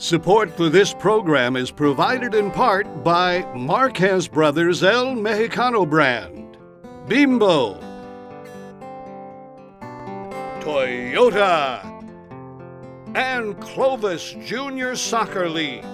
Support for this program is provided in part by Marquez Brothers El Mexicano brand, Bimbo, Toyota, and Clovis Junior Soccer League.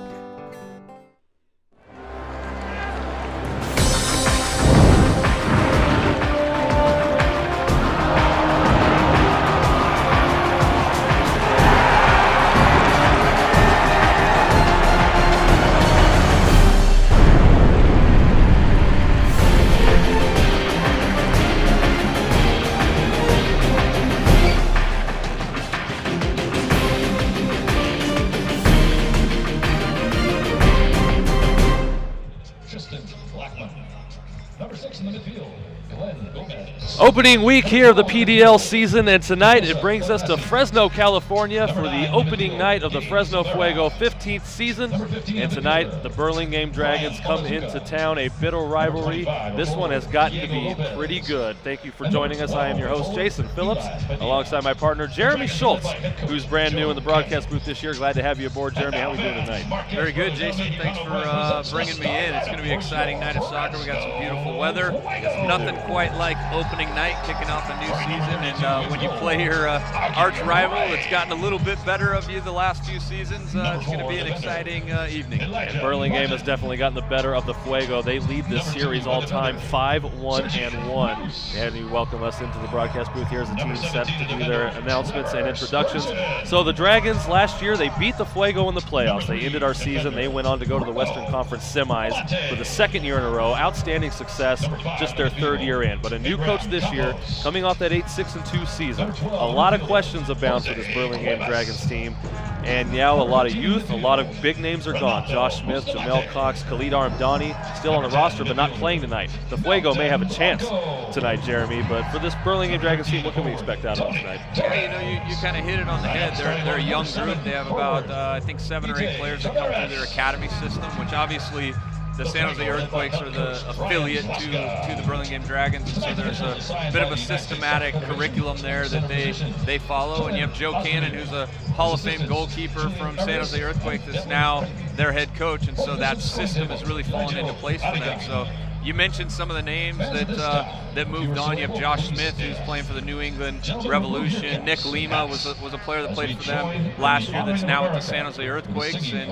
Opening week here of the PDL season, and tonight it brings us to Fresno, California for the opening night of the Fresno Fuego 15th season. And tonight the Burlingame Dragons come into town, a bitter rivalry. This one has gotten to be pretty good. Thank you for joining us. I am your host, Jason Phillips, alongside my partner, Jeremy Schultz, who's brand new in the broadcast booth this year. Glad to have you aboard, Jeremy. How are we doing tonight? Very good, Jason. Thanks for bringing me in. It's going to be an exciting night of soccer. We got some beautiful weather. It's nothing quite like opening night, kicking off a new season, and when you play your arch rival that's gotten a little bit better of you the last few seasons, it's going to be an exciting evening. And Burlingame has definitely gotten the better of the Fuego. They lead this series all-time 5-1-1. And you welcome us into the broadcast booth here as the team set to do their announcements and introductions. So the Dragons last year, they beat the Fuego in the playoffs. They ended our season. They went on to go to the Western Conference semis for the second year in a row. Outstanding success, just their third year in. But a new coach this year, coming off that 8-6-2 season. A lot of questions abound for this Burlingame Dragons team. And now a lot of youth, a lot of big names are gone. Josh Smith, Jamel Cox, Khalid Armdani still on the roster but not playing tonight. The Fuego may have a chance tonight, Jeremy, but for this Burlingame Dragons team, what can we expect out of them tonight? Yeah, you kind of hit it on the head. They're a young group. They have about, I think, 7 or 8 players that come through their academy system, which obviously the San Jose Earthquakes are the affiliate to the Burlingame Dragons, and so there's a bit of a systematic curriculum there that they follow. And you have Joe Cannon, who's a Hall of Fame goalkeeper from San Jose Earthquakes, that's now their head coach, and so that system has really fallen into place for them. So you mentioned some of the names that moved on. You have Josh Smith, who's playing for the New England Revolution. Nick Lima was a player that played for them last year that's now with the San Jose Earthquakes. And,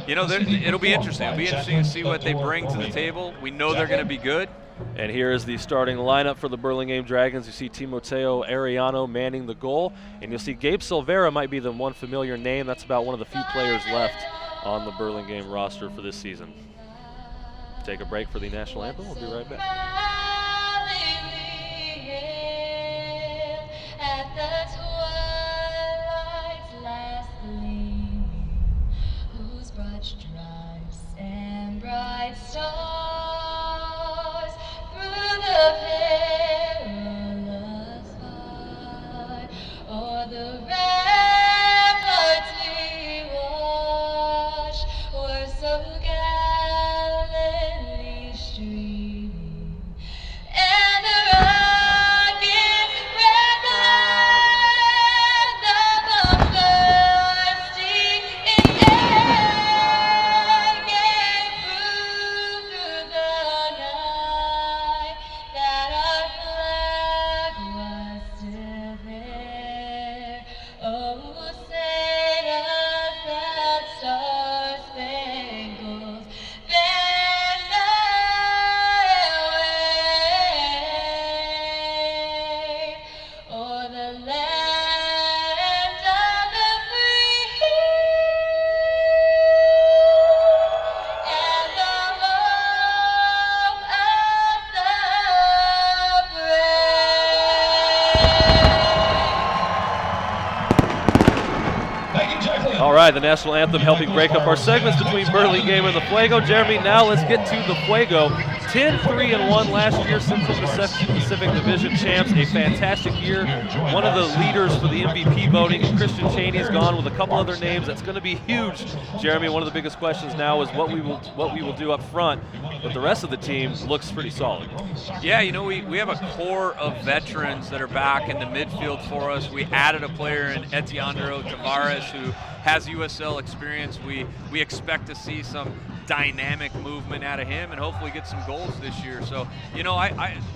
it'll be interesting. It'll be interesting to see what they bring to the table. We know they're going to be good. And here is the starting lineup for the Burlingame Dragons. You see Timoteo Arellano manning the goal. And you'll see Gabe Silvera might be the one familiar name. That's about one of the few players left on the Burlingame roster for this season. Take a break for the national anthem. We'll be right back. At the twilight's last gleam, whose broad stripes and bright stars through the perilous fight, o'er the ramparts we watched, were so gallantly streaming, and the rockets red glare of the bursting in air gave proof through the night that our flag was still there. Oh, sing us that star-spangled banner wave o'er the land of the free and the home of the brave. All right, the national anthem helping break up our segments between Burlingame and the Fuego. Jeremy, now let's get to the Fuego. 10-3-1 last year, Central Pacific Division champs. A fantastic year. One of the leaders for the MVP voting. Christian Cheney's gone with a couple other names. That's going to be huge, Jeremy. One of the biggest questions now is what we will do up front. But the rest of the team looks pretty solid. Yeah, you know, we have a core of veterans that are back in the midfield for us. We added a player in Etiandro Tavares who has USL experience. We expect to see some dynamic movement out of him and hopefully get some goals this year. So, you know,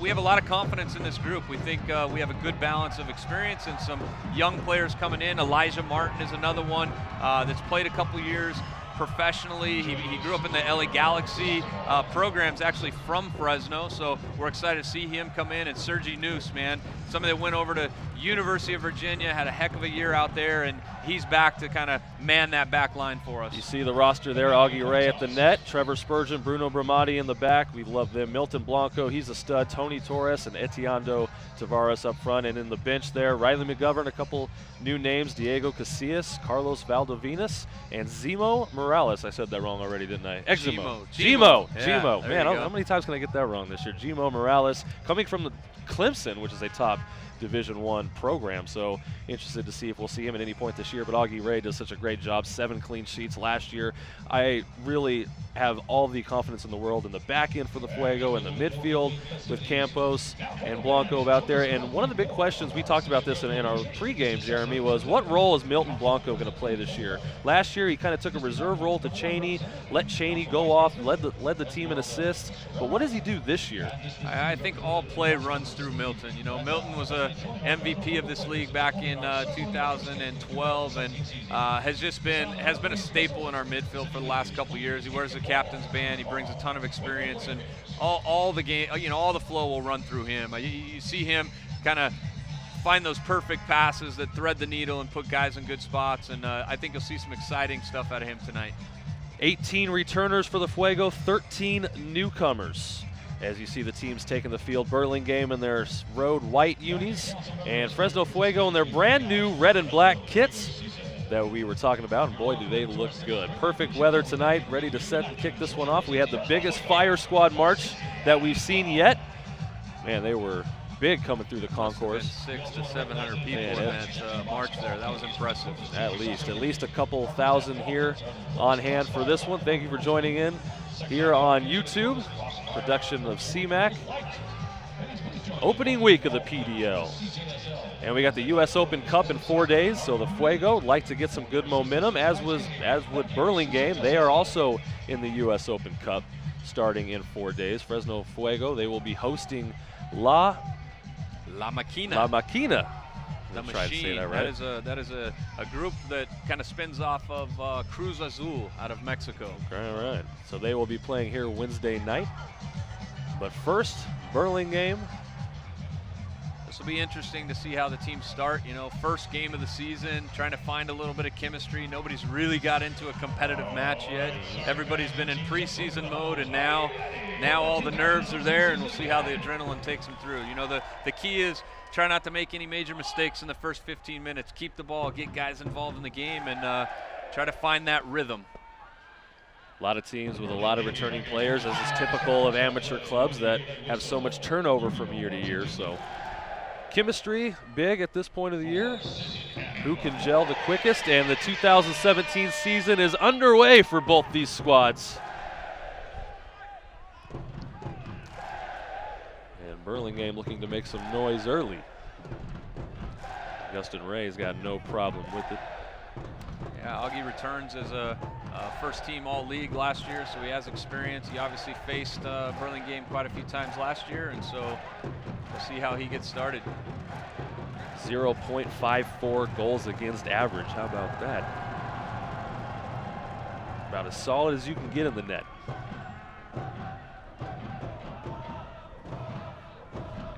we have a lot of confidence in this group. We think we have a good balance of experience and some young players coming in. Elijah Martin is another one that's played a couple years professionally. He grew up in the LA Galaxy programs, actually from Fresno, so we're excited to see him come in. And Sergi Noose, man, somebody that went over to University of Virginia, had a heck of a year out there, and he's back to kind of man that back line for us. You see the roster there, Augie Ray at the net, Trevor Spurgeon, Bruno Bramati in the back. We love them. Milton Blanco, he's a stud. Tony Torres and Etiando Tavares up front. And in the bench there, Riley McGovern, a couple new names, Diego Casillas, Carlos Valdovinas, and Zemo Morales. I said that wrong already, didn't I? Gmo. Yeah, Man, how many times can I get that wrong this year? Gmo Morales, coming from the Clemson, which is a top Division I program, so interested to see if we'll see him at any point this year. But Augie Ray does such a great job, 7 clean sheets last year. I really have all the confidence in the world in the back end for the Fuego and the midfield with Campos and Blanco out there. And one of the big questions, we talked about this in our pregame, Jeremy, was what role is Milton Blanco going to play this year? Last year, he kind of took a reserve role to Cheney, let Cheney go off, led the team in assists. But what does he do this year? I think all play runs through Milton. You know, Milton was a MVP of this league back in 2012 and has been a staple in our midfield for the last couple of years. He wears the captain's band. He brings a ton of experience, and all the game, you know, all the flow will run through him. You see him kind of find those perfect passes that thread the needle and put guys in good spots, and I think you'll see some exciting stuff out of him tonight. 18 returners for the Fuego, 13 newcomers. As you see the teams taking the field, Burlingame in their road white unis and Fresno Fuego in their brand new red and black kits that we were talking about, and boy, do they look good. Perfect weather tonight, ready to set and kick this one off. We had the biggest Fire Squad march that we've seen yet. Man, they were big coming through the concourse. 600 to 700 people in that march there. That was impressive. At least a couple thousand here on hand for this one. Thank you for joining in here on YouTube. Production of CMAC. Opening week of the PDL. And we got the U.S. Open Cup in 4 days, so the Fuego would like to get some good momentum, as would Burlingame. They are also in the U.S. Open Cup starting in 4 days. Fresno Fuego, they will be hosting La Maquina. The Try to say Machine. that right. That is a group that kind of spins off of Cruz Azul out of Mexico. All right. So they will be playing here Wednesday night. But first, Burlingame. This will be interesting to see how the teams start. You know, first game of the season, trying to find a little bit of chemistry. Nobody's really got into a competitive match yet. Everybody's been in preseason mode, and now all the nerves are there, and we'll see how the adrenaline takes them through. You know, the key is try not to make any major mistakes in the first 15 minutes. Keep the ball, get guys involved in the game, and try to find that rhythm. A lot of teams with a lot of returning players, as is typical of amateur clubs that have so much turnover from year to year. So chemistry big at this point of the year. Who can gel the quickest? And the 2017 season is underway for both these squads. And Burlingame looking to make some noise early. Justin Ray's got no problem with it. Yeah, Augie returns as a first-team All-League last year, so he has experience. He obviously faced Burlingame quite a few times last year, and so we'll see how he gets started. 0.54 goals against average. How about that? About as solid as you can get in the net.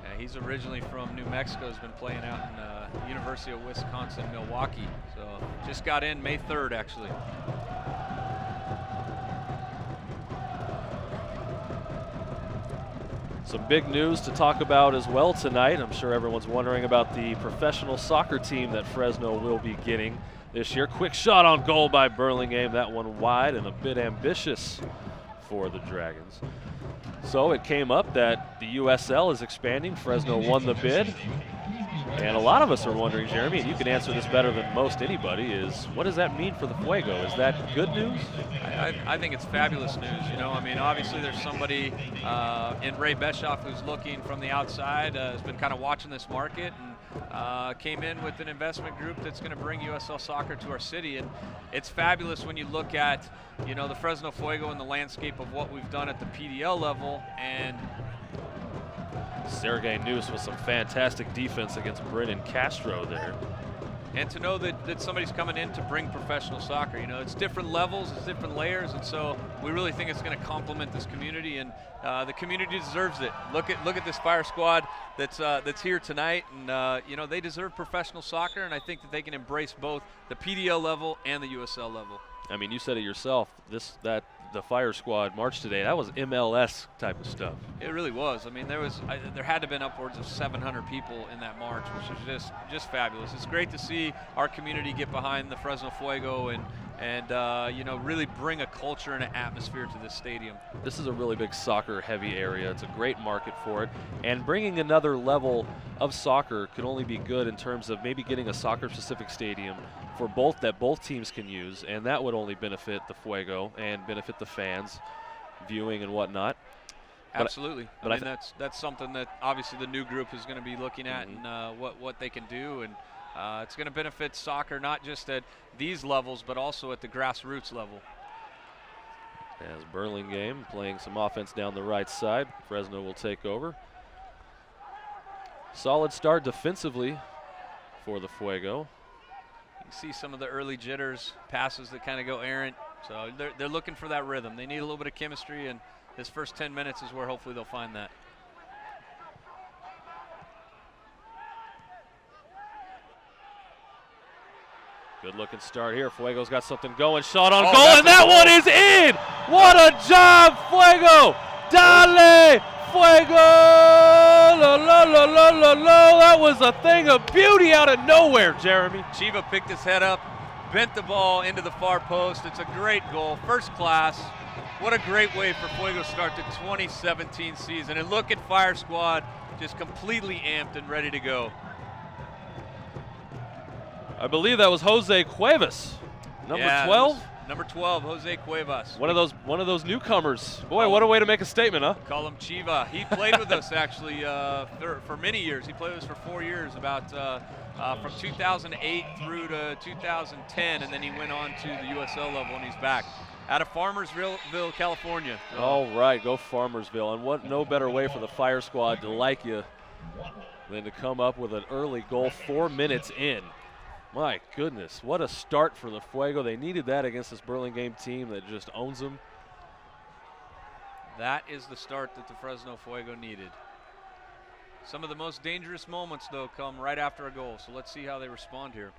Yeah, he's originally from New Mexico. Has been playing out in University of Wisconsin, Milwaukee. So just got in May 3rd, actually. Some big news to talk about as well tonight. I'm sure everyone's wondering about the professional soccer team that Fresno will be getting this year. Quick shot on goal by Burlingame. That one wide and a bit ambitious for the Dragons. So it came up that the USL is expanding. Fresno won the bid. And a lot of us are wondering, Jeremy, and you can answer this better than most anybody, is what does that mean for the Fuego? Is that good news? I think it's fabulous news. You know, I mean, obviously there's somebody in Ray Beshoff who's looking from the outside, has been kind of watching this market, and came in with an investment group that's going to bring USL soccer to our city. And it's fabulous when you look at, you know, the Fresno Fuego and the landscape of what we've done at the PDL level. And Sergey Noose with some fantastic defense against Brennan Castro there. And to know that somebody's coming in to bring professional soccer, you know, it's different levels, it's different layers, and so we really think it's going to complement this community, and the community deserves it. Look at this fire squad that's here tonight, and you know, they deserve professional soccer, and I think that they can embrace both the PDL level and the USL level. I mean, you said it yourself. The fire squad march today, that was MLS type of stuff. It really was. I mean, there had to have been upwards of 700 people in that march, which was just fabulous. It's great to see our community get behind the Fresno Fuego and you know, really bring a culture and an atmosphere to this stadium. This is a really big soccer heavy area. It's a great market for it, and bringing another level of soccer could only be good in terms of maybe getting a soccer specific stadium for both teams can use, and that would only benefit the Fuego and benefit the fans viewing and whatnot. Absolutely. But I mean, that's something that obviously the new group is going to be looking at, and what they can do, and it's going to benefit soccer not just at these levels but also at the grassroots level. As Burlingame playing some offense down the right side, Fresno will take over. Solid start defensively for the Fuego. You see some of the early jitters, passes that kind of go errant. So they're looking for that rhythm. They need a little bit of chemistry, and this first 10 minutes is where hopefully they'll find that. Good looking start here. Fuego's got something going. Shot on goal, and that one is in! What a job, Fuego! Dale! Fuego! La, la, la, la, la, la. That was a thing of beauty out of nowhere, Jeremy. Chiva picked his head up, bent the ball into the far post. It's a great goal, first class. What a great way for Fuego to start the 2017 season. And look at Fire Squad, just completely amped and ready to go. I believe that was Jose Cuevas, number 12. Number 12, Jose Cuevas. One of those newcomers. Boy, what a way to make a statement, huh? Call him Chiva. He played with us actually for many years. He played with us for 4 years, about from 2008 through to 2010, and then he went on to the USL level, and he's back out of Farmersville, California. All right, go Farmersville. And what no better way for the Fire Squad to like you than to come up with an early goal 4 minutes in. My goodness, what a start for the Fuego. They needed that against this Burlingame team that just owns them. That is the start that the Fresno Fuego needed. Some of the most dangerous moments, though, come right after a goal, so let's see how they respond here.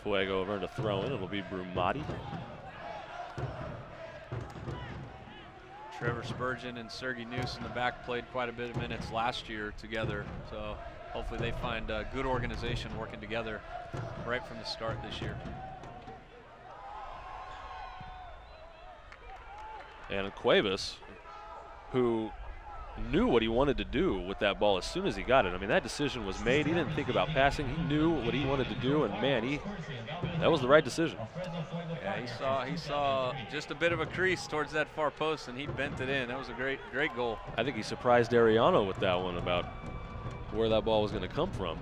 Fuego over and a throw in. It'll be Brumati. Trevor Spurgeon and Sergey Noose in the back played quite a bit of minutes last year together, so hopefully they find a good organization working together right from the start this year. And Cuevas, who knew what he wanted to do with that ball as soon as he got it. I mean, that decision was made. He didn't think about passing. He knew what he wanted to do, and man, that was the right decision. Yeah, he saw just a bit of a crease towards that far post, and he bent it in. That was a great goal. I think he surprised Ariano with that one about where that ball was going to come from.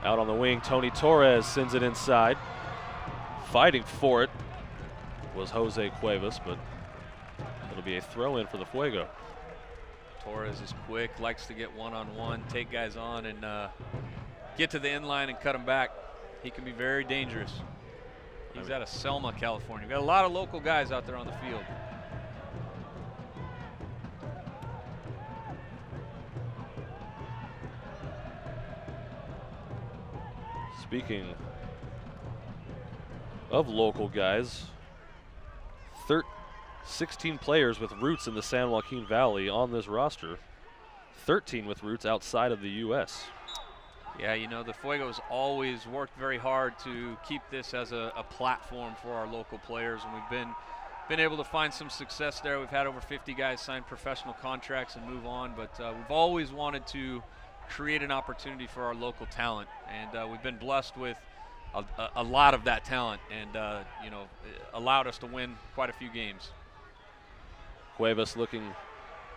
Out on the wing, Tony Torres sends it inside. Fighting for it was Jose Cuevas, but it'll be a throw-in for the Fuego. Torres is quick, likes to get one-on-one, take guys on, and get to the end line and cut them back. He can be very dangerous. He's out of Selma, California. We've got a lot of local guys out there on the field. Speaking of local guys. 16 players with roots in the San Joaquin Valley on this roster. 13 with roots outside of the U.S. Yeah, you know, the Fuego's always worked very hard to keep this as a platform for our local players, and we've been able to find some success there. We've had over 50 guys sign professional contracts and move on, but we've always wanted to create an opportunity for our local talent, and we've been blessed with a lot of that talent, and you know, it allowed us to win quite a few games. Cuevas looking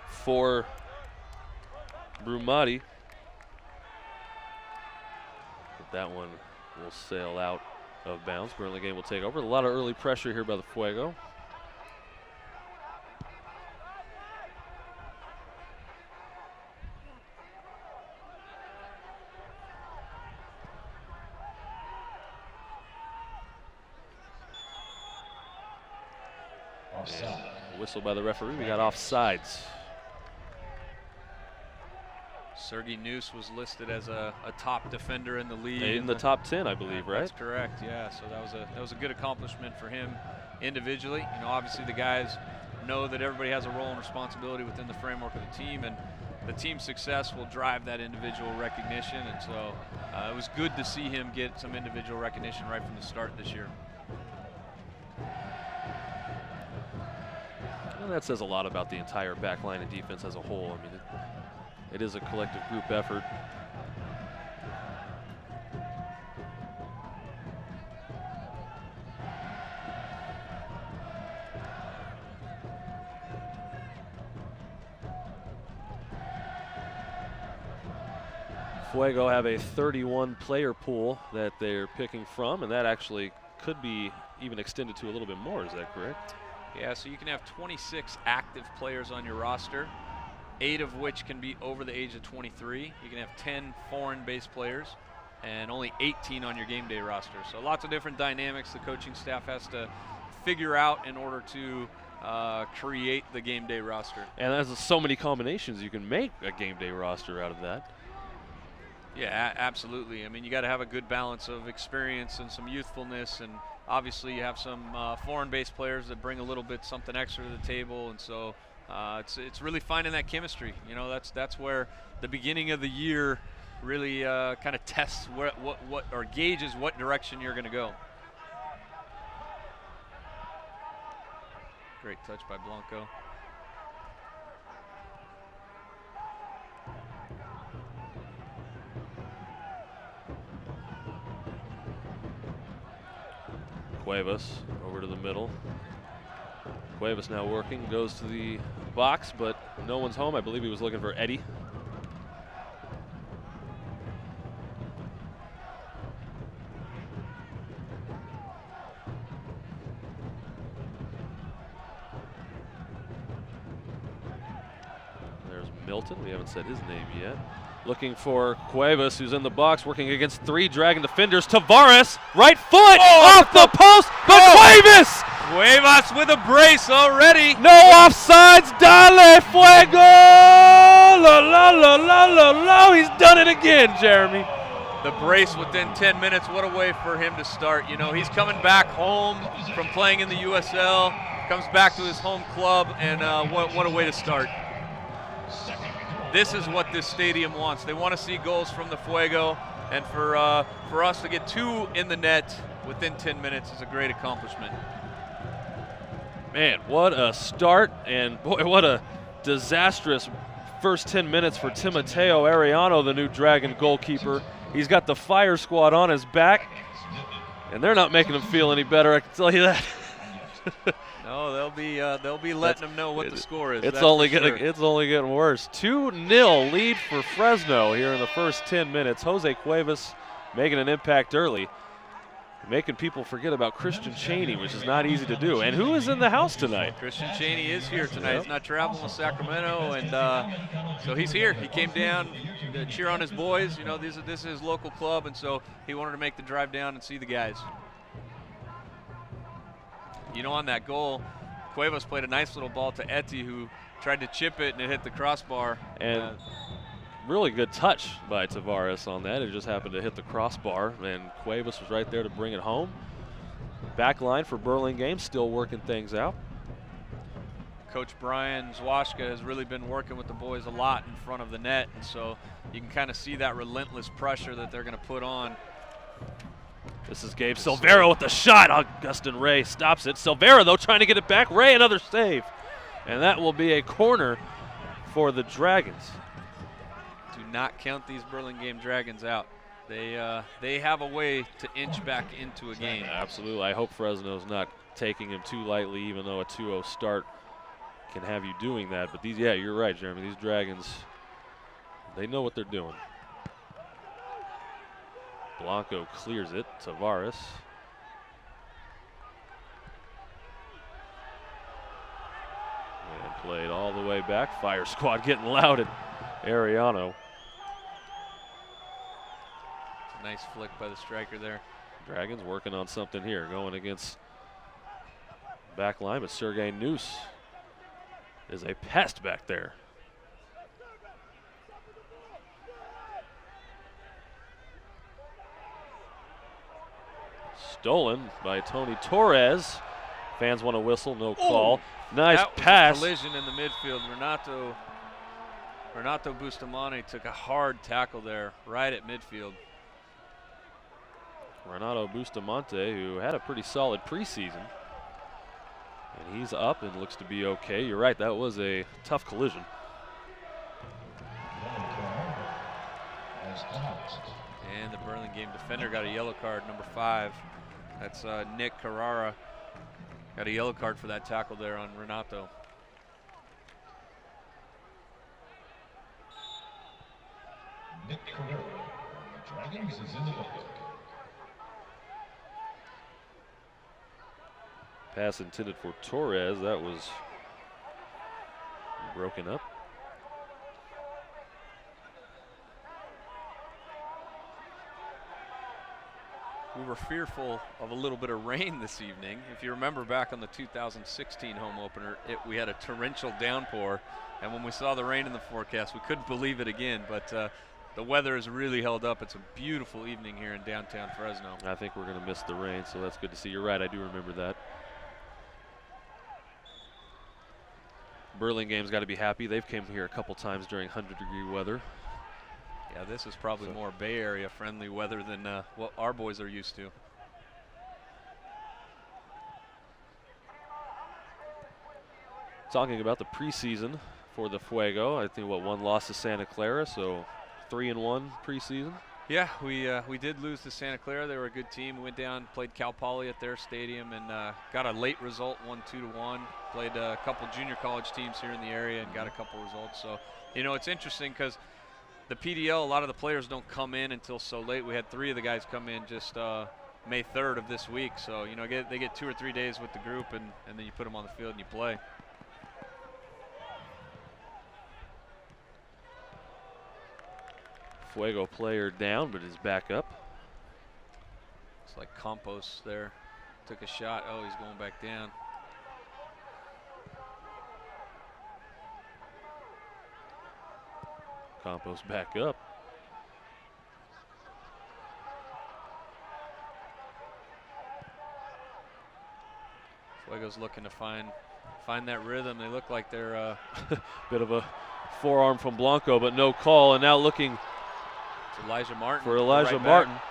for Brumati. But that one will sail out of bounds. Burlingame will take over. A lot of early pressure here by the Fuego. Whistle by the referee. We got offsides. Sergey Noose was listed as a top defender in the league. In the top 10, I believe, right? That's correct, yeah. So that was a good accomplishment for him individually. You know, obviously the guys know that everybody has a role and responsibility within the framework of the team, and the team's success will drive that individual recognition. And so it was good to see him get some individual recognition right from the start this year. Well, that says a lot about the entire back line and defense as a whole. I mean, it is a collective group effort. Fuego have a 31 player pool that they're picking from, and that actually could be even extended to a little bit more. Is that correct? Yeah, so you can have 26 active players on your roster, 8 of which can be over the age of 23. You can have 10 foreign-based players and only 18 on your game day roster. So lots of different dynamics the coaching staff has to figure out in order to create the game day roster. And there's so many combinations you can make a game day roster out of that. Yeah, absolutely. I mean, you got to have a good balance of experience and some youthfulness, and obviously you have some foreign-based players that bring a little bit something extra to the table, and so it's really finding that chemistry. You know, that's where the beginning of the year really kind of tests what or gauges what direction you're going to go. Great touch by Blanco. Cuevas over to the middle. Cuevas now working, goes to the box, but no one's home. I believe he was looking for Eddie. There's Milton. We haven't said his name yet. Looking for Cuevas, who's in the box, working against 3 Dragon defenders. Tavares, right foot, off the post, but Cuevas! Cuevas with a brace already. No offsides, Dale Fuego! La la la la la la, he's done it again, Jeremy. The brace within 10 minutes, what a way for him to start. You know, he's coming back home from playing in the USL, comes back to his home club, and what a way to start. This is what this stadium wants. They want to see goals from the Fuego, and for us to get 2 in the net within 10 minutes is a great accomplishment. Man, what a start, and boy, what a disastrous first 10 minutes for Timoteo Arellano, the new Dragon goalkeeper. He's got the fire squad on his back, and they're not making him feel any better, I can tell you that. No, they'll be letting them know what the score is. It's only getting worse. 2-0 lead for Fresno here in the first 10 minutes. Jose Cuevas making an impact early, making people forget about Christian Cheney, which is not easy to do. And who is in the house tonight? Christian Cheney is here tonight. He's not traveling with Sacramento, and so he's here. He came down to cheer on his boys. You know, this is his local club, and so he wanted to make the drive down and see the guys. You know, on that goal, Cuevas played a nice little ball to Eti, who tried to chip it, and it hit the crossbar. And really good touch by Tavares on that. It just happened to hit the crossbar, and Cuevas was right there to bring it home. Back line for Burlingame still working things out. Coach Brian Zwaszka has really been working with the boys a lot in front of the net, and so you can kind of see that relentless pressure that they're going to put on. This is Gabe Silvera with the shot. Augustin Ray stops it. Silvera, though, trying to get it back. Ray, another save. And that will be a corner for the Dragons. Do not count these Burlingame Dragons out. They have a way to inch back into a game. Absolutely. I hope Fresno's not taking him too lightly, even though a 2-0 start can have you doing that. But these, yeah, you're right, Jeremy. These Dragons, they know what they're doing. Blanco clears it. Tavares. And played all the way back. Fire squad getting loud at Ariano. Nice flick by the striker there. Dragons working on something here, going against back line, but Sergei Noose is a pest back there. Stolen by Tony Torres. Fans want to whistle, no call. Nice that pass. Was a collision in the midfield. Renato Bustamante took a hard tackle there, right at midfield. Renato Bustamante, who had a pretty solid preseason. And he's up and looks to be okay. You're right, that was a tough collision. And the Burlingame defender got a yellow card, number 5. That's Nick Carrara. Got a yellow card for that tackle there on Renato. Nick Carrara, Dragons is in the book. Pass intended for Torres. That was broken up. We were fearful of a little bit of rain this evening. If you remember back on the 2016 home opener, we had a torrential downpour, and when we saw the rain in the forecast, we couldn't believe it again, but the weather has really held up. It's a beautiful evening here in downtown Fresno. I think we're going to miss the rain, so that's good to see. You're right, I do remember that. Burlingame's got to be happy. They've came here a couple times during 100-degree weather. Yeah, this is probably more Bay Area friendly weather than what our boys are used to. Talking about the preseason for the Fuego, I think one loss to Santa Clara, so 3-1 preseason. Yeah, we did lose to Santa Clara. They were a good team. We went down, played Cal Poly at their stadium, and got a late result, won 2-1. Played a couple junior college teams here in the area and got a couple results. So, you know, it's interesting because the PDL, a lot of the players don't come in until so late. We had 3 of the guys come in just May 3rd of this week. So, you know, they get 2 or 3 days with the group, and then you put them on the field and you play. Fuego player down, but is back up. It's like Campos there. Took a shot. Oh, he's going back down. Campos back up. Fuego's looking to find that rhythm. They look like they're bit of a forearm from Blanco, but no call. And now looking it's Elijah Martin for Elijah right Martin. back.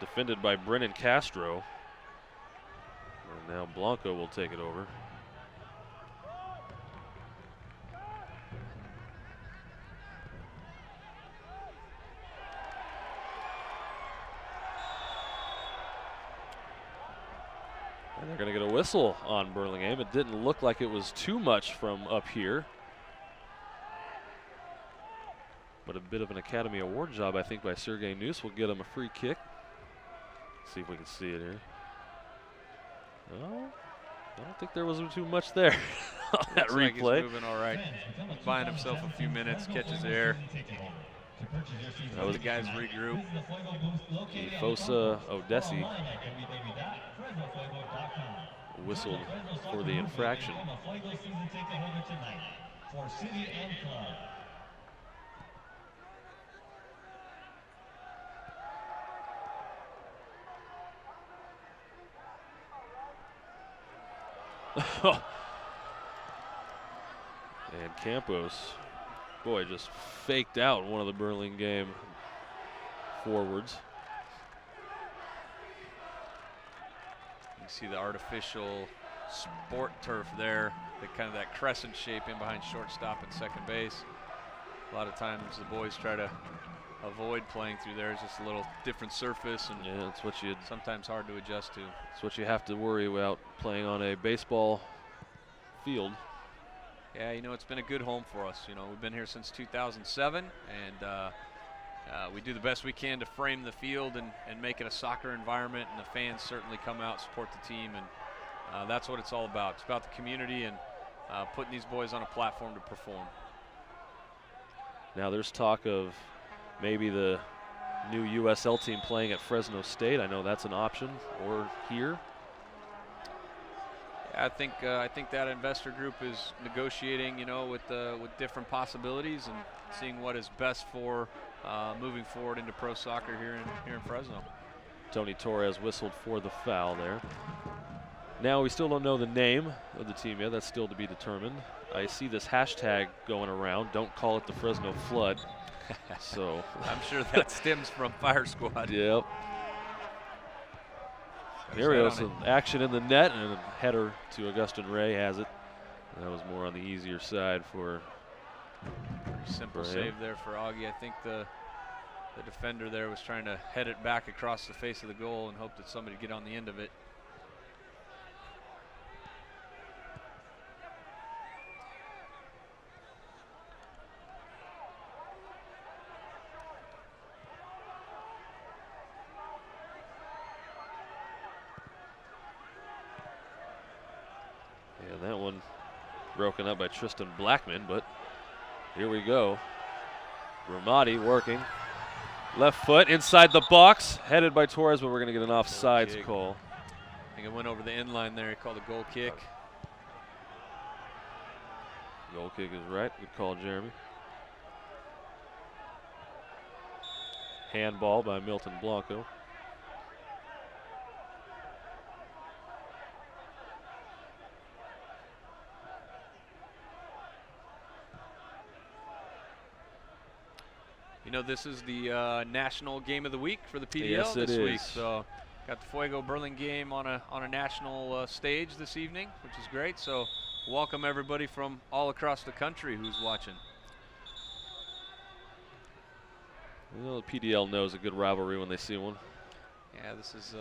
Defended by Brennan Castro. And now Blanco will take it over. And they're going to get a whistle on Burlingame. It didn't look like it was too much from up here. But a bit of an Academy Award job, I think, by Sergei Noose will get him a free kick. See if we can see it here. No, I don't think there was too much there on that Looks like replay. he's moving all right. Buying himself a few minutes, catches air. That was the guys regroup. Fosa Odesi whistled for the infraction. And Campos, boy, just faked out one of the Burlingame forwards. You see the artificial sport turf there, kind of that crescent shape in behind shortstop and second base. A lot of times the boys try to avoid playing through there. It's just a little different surface, and Yeah, that's what you. sometimes hard to adjust to. That's what you have to worry about playing on a baseball field. Yeah, you know, it's been a good home for us. You know, we've been here since 2007, and we do the best we can to frame the field and make it a soccer environment, and the fans certainly come out, support the team, and that's what it's all about. It's about the community and putting these boys on a platform to perform. Now there's talk of maybe the new USL team playing at Fresno State. I know that's an option, or here. I think that investor group is negotiating, you know, with different possibilities and seeing what is best for moving forward into pro soccer here in Fresno. Tony Torres whistled for the foul there. Now we still don't know the name of the team yet. That's still to be determined. I see this hashtag going around. Don't call it the Fresno Flood. So I'm sure that stems from Fire Squad. Yep. Here we go, some action in the net, and a header to Augustin Ray has it. That was more on the easier side for simple save there for Augie. I think the defender there was trying to head it back across the face of the goal and hope that somebody would get on the end of it. Yeah, that one broken up by Tristan Blackman, but here we go. Ramadi working. Left foot inside the box, headed by Torres, but we're going to get an offsides call. I think it went over the end line there. He called a goal kick. Goal kick is right. Good call, Jeremy. Handball by Milton Blanco. You know, this is the national game of the week for the PDL Yes, this week. is. So got the Fuego Burlingame on a national stage this evening, which is great. So welcome everybody from all across the country who's watching. Well, the PDL knows a good rivalry when they see one. Yeah, this is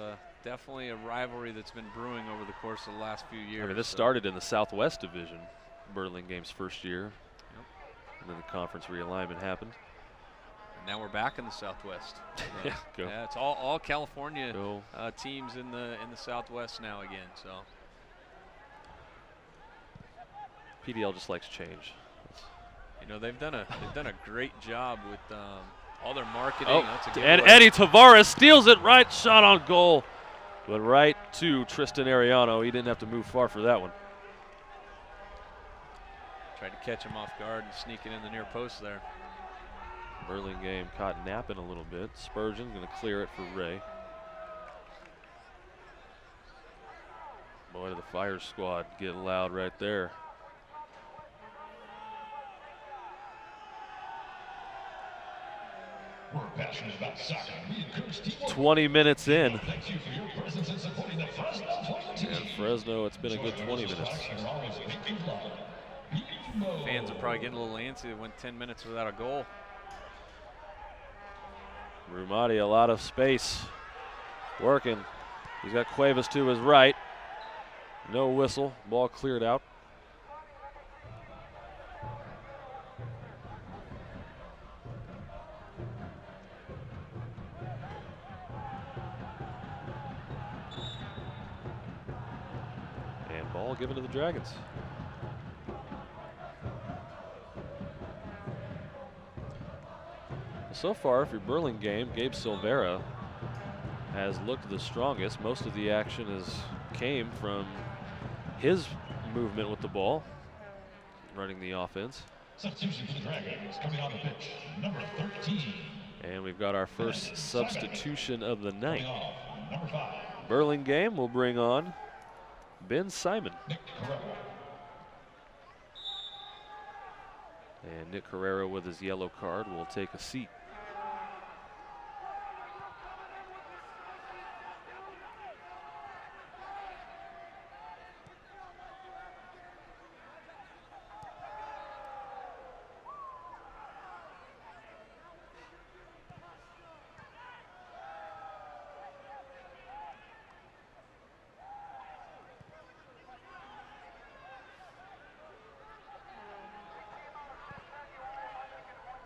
definitely a rivalry that's been brewing over the course of the last few years. I mean, this started in the Southwest Division, Burlingame's first year. Yep. And then the conference realignment happened. Now we're back in the Southwest. Yeah, go. Yeah, it's all California teams in the Southwest now again. So PDL just likes change. you know they've done a great job with all their marketing. Oh, That's a good and one. Eddie Tavares steals it right, shot on goal, but right to Tristan Ariano. He didn't have to move far for that one. Tried to catch him off guard and sneak it in the near post there. Burlingame caught napping a little bit. Spurgeon going to clear it for Ray. Boy, did the Fire Squad get loud right there. We're passionate about soccer. We encourage teamwork. 20 minutes in. Thank you for your presence in supporting the Fresno Fuego team. And Fresno, it's been a good 20 minutes. Fans are probably getting a little antsy. They went 10 minutes without a goal. Rumati, a lot of space. Working. He's got Cuevas to his right. No whistle. Ball cleared out. And ball given to the Dragons. So far, for Burlingame, Gabe Silvera has looked the strongest. Most of the action came from his movement with the ball, running the offense. Substitution for the Dragons coming on the pitch, number 13. And we've got our first substitution of the night. Coming off, number 5. Burlingame will bring on Ben Simon. Nick Carrera. And Nick Carrera with his yellow card will take a seat.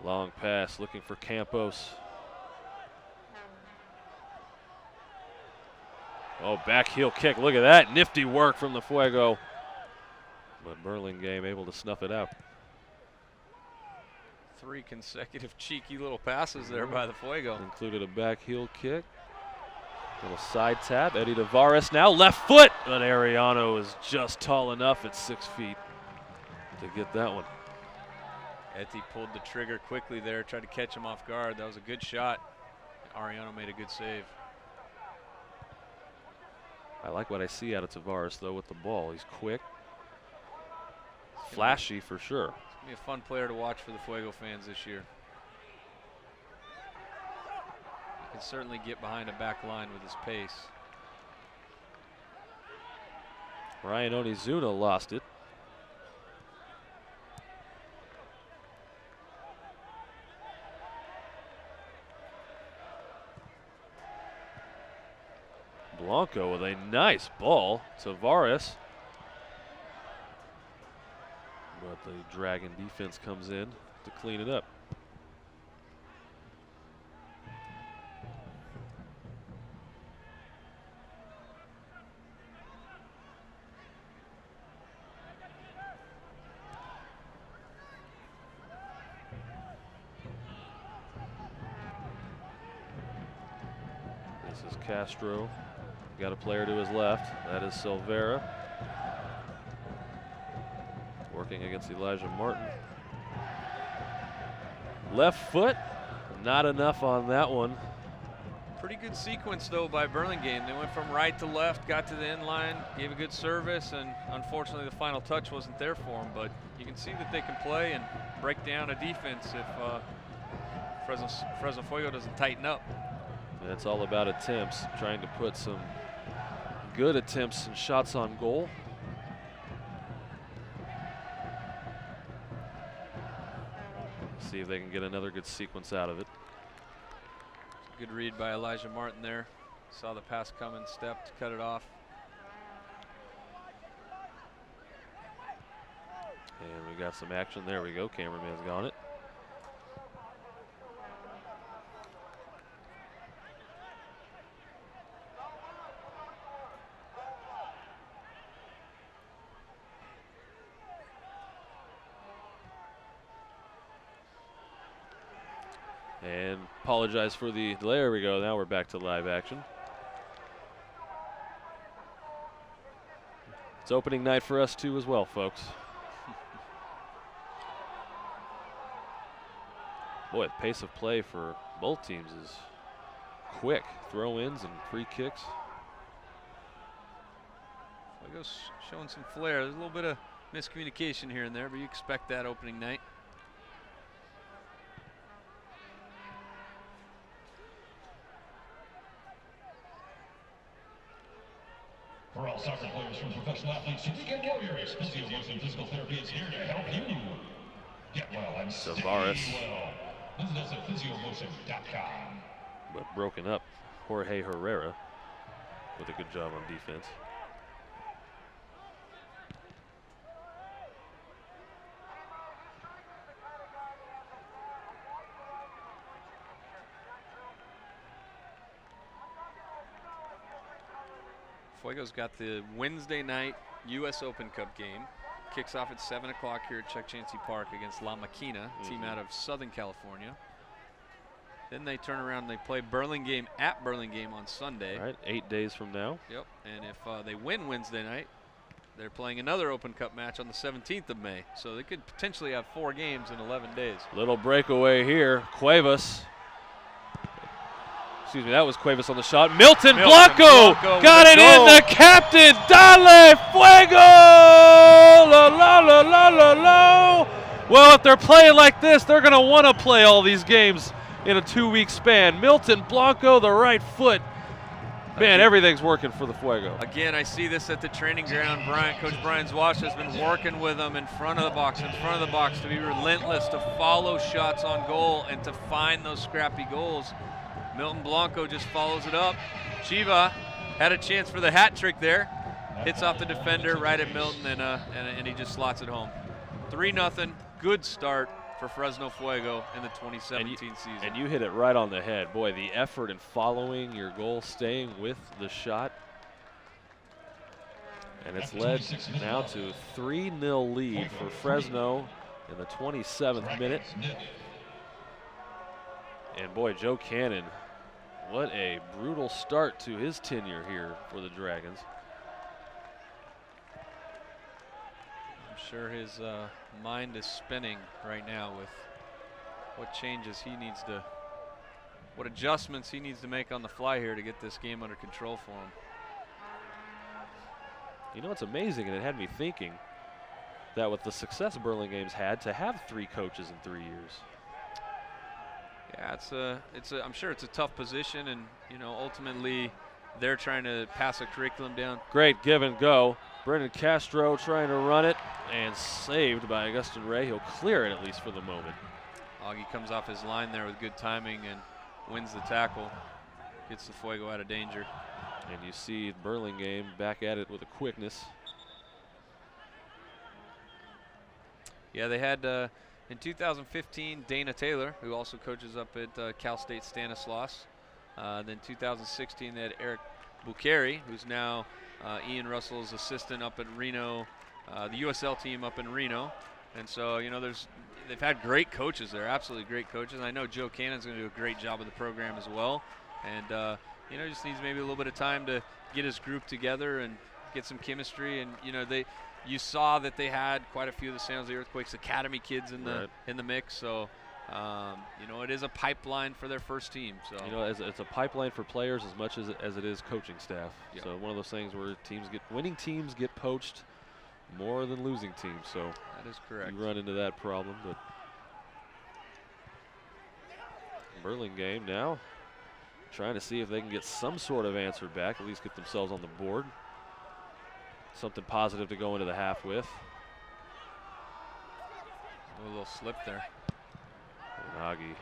Long pass, looking for Campos. Oh, back heel kick. Look at that. Nifty work from the Fuego. But Burlingame able to snuff it out. 3 consecutive cheeky little passes there by the Fuego. Included a back heel kick. Little side tap. Eddie Tavares now left foot. But Ariano is just tall enough at 6 feet to get that one. Etty pulled the trigger quickly there, tried to catch him off guard. That was a good shot. Ariano made a good save. I like what I see out of Tavares, though, with the ball. He's quick, flashy for sure. He's going to be a fun player to watch for the Fuego fans this year. He can certainly get behind a back line with his pace. Ryan Onizuna lost it. Blanco with a nice ball. Tavares. But the Dragon defense comes in to clean it up. This is Castro. Got a player to his left. That is Silvera. Working against Elijah Martin. Left foot. Not enough on that one. Pretty good sequence, though, by Burlingame. They went from right to left, got to the end line, gave a good service, and unfortunately the final touch wasn't there for them. But you can see that they can play and break down a defense if Fresno Fuego doesn't tighten up. And it's all about attempts, trying to put some good attempts and shots on goal. See if they can get another good sequence out of it. Good read by Elijah Martin there. Saw the pass coming, stepped, cut it off. And we got some action. There we go. Cameraman's got it. And apologize for the delay. There we go. Now we're back to live action. It's opening night for us too as well, folks. Boy, the pace of play for both teams is quick. Throw-ins and free kicks. Fuego's showing some flair. There's a little bit of miscommunication here and there, but you expect that opening night. For all soccer players from professional athletes to weekend warriors, Physio Motion Physical Therapy is here to help you. Get well and stay Tavares. well. Visit us at physiomotion.com. But broken up. Jorge Herrera with a good job on defense. Fuego's got the Wednesday night U.S. Open Cup game. Kicks off at 7 o'clock here at Chukchansi Park against La Maquina, team out of Southern California. Then they turn around and they play Burlingame at Burlingame on Sunday. All right, 8 days from now. Yep, and if they win Wednesday night, they're playing another Open Cup match on the 17th of May. So they could potentially have 4 games in 11 days. Little breakaway here. Cuevas Excuse me, that was Cuevas on the shot. Milton Blanco Blanco got with it a in. goal. The captain, Dale Fuego! La la la la la la. Well, if they're playing like this, they're going to want to play all these games in a 2-week span. Milton Blanco, the right foot. Man, everything's working for the Fuego. Again, I see this at the training ground. Coach Brian Zwash has been working with them in front of the box, to be relentless, to follow shots on goal and to find those scrappy goals. Milton Blanco just follows it up. Chiva had a chance for the hat trick there. Hits off the defender right at Milton, and he just slots it home. 3-0, good start for Fresno Fuego in the 2017 season. And you hit it right on the head. Boy, the effort in following your goal, staying with the shot. And it's led now to a 3-0 lead for Fresno in the 27th minute. And boy, Joe Cannon, what a brutal start to his tenure here for the Dragons. I'm sure his mind is spinning right now with what changes he needs to, what adjustments he needs to make on the fly here to get this game under control for him. You know, it's amazing, and it had me thinking that with the success Burlingame's had, to have 3 coaches in 3 years. Yeah, I'm sure it's a tough position, and you know, ultimately they're trying to pass a curriculum down. Great give and go. Brendan Castro trying to run it, and saved by Augustin Ray. He'll clear it at least for the moment. Augie comes off his line there with good timing and wins the tackle. Gets the Fuego out of danger. And you see Burlingame back at it with a quickness. Yeah, they had in 2015 Dana Taylor, who also coaches up at Cal State Stanislaus. Then 2016 they had Eric Bucheri, who's now Ian Russell's assistant up at Reno, the USL team up in Reno. And so, you know, they've had great coaches there, absolutely great coaches. And I know Joe Cannon's going to do a great job of the program as well. And, you know, just needs maybe a little bit of time to get his group together and get some chemistry. And, you know, you saw that they had quite a few of the San Jose Earthquakes Academy kids in the mix. So, you know, it is a pipeline for their first team. So, you know, it's a pipeline for players as much as it is coaching staff. Yep. So one of those things where winning teams get poached more than losing teams. So that is correct. You run into that problem, but Burlingame now trying to see if they can get some sort of answer back, at least get themselves on the board. Something positive to go into the half with. A little slip there. And Augie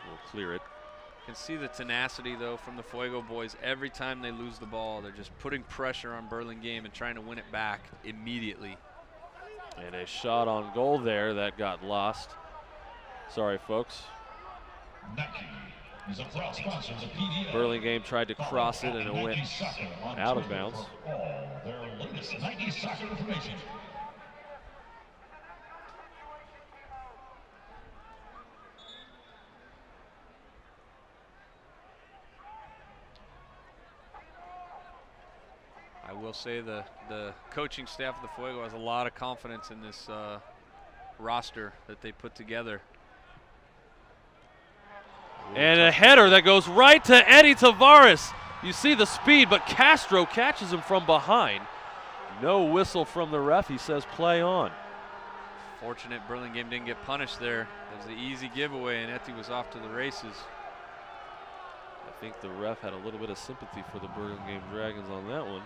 will clear it. Can see the tenacity, though, from the Fuego boys. Every time they lose the ball, they're just putting pressure on Burlingame and trying to win it back immediately. And a shot on goal there that got lost. Sorry, folks. Burlingame tried to cross it and it went out of bounds. Their latest Nike soccer information. I will say the coaching staff of the Fuego has a lot of confidence in this roster that they put together. And a header that goes right to Eddie Tavares. You see the speed, but Castro catches him from behind. No whistle from the ref. He says play on. Fortunate Burlingame didn't get punished there. It was the easy giveaway, and Etty was off to the races. I think the ref had a little bit of sympathy for the Burlingame Dragons on that one.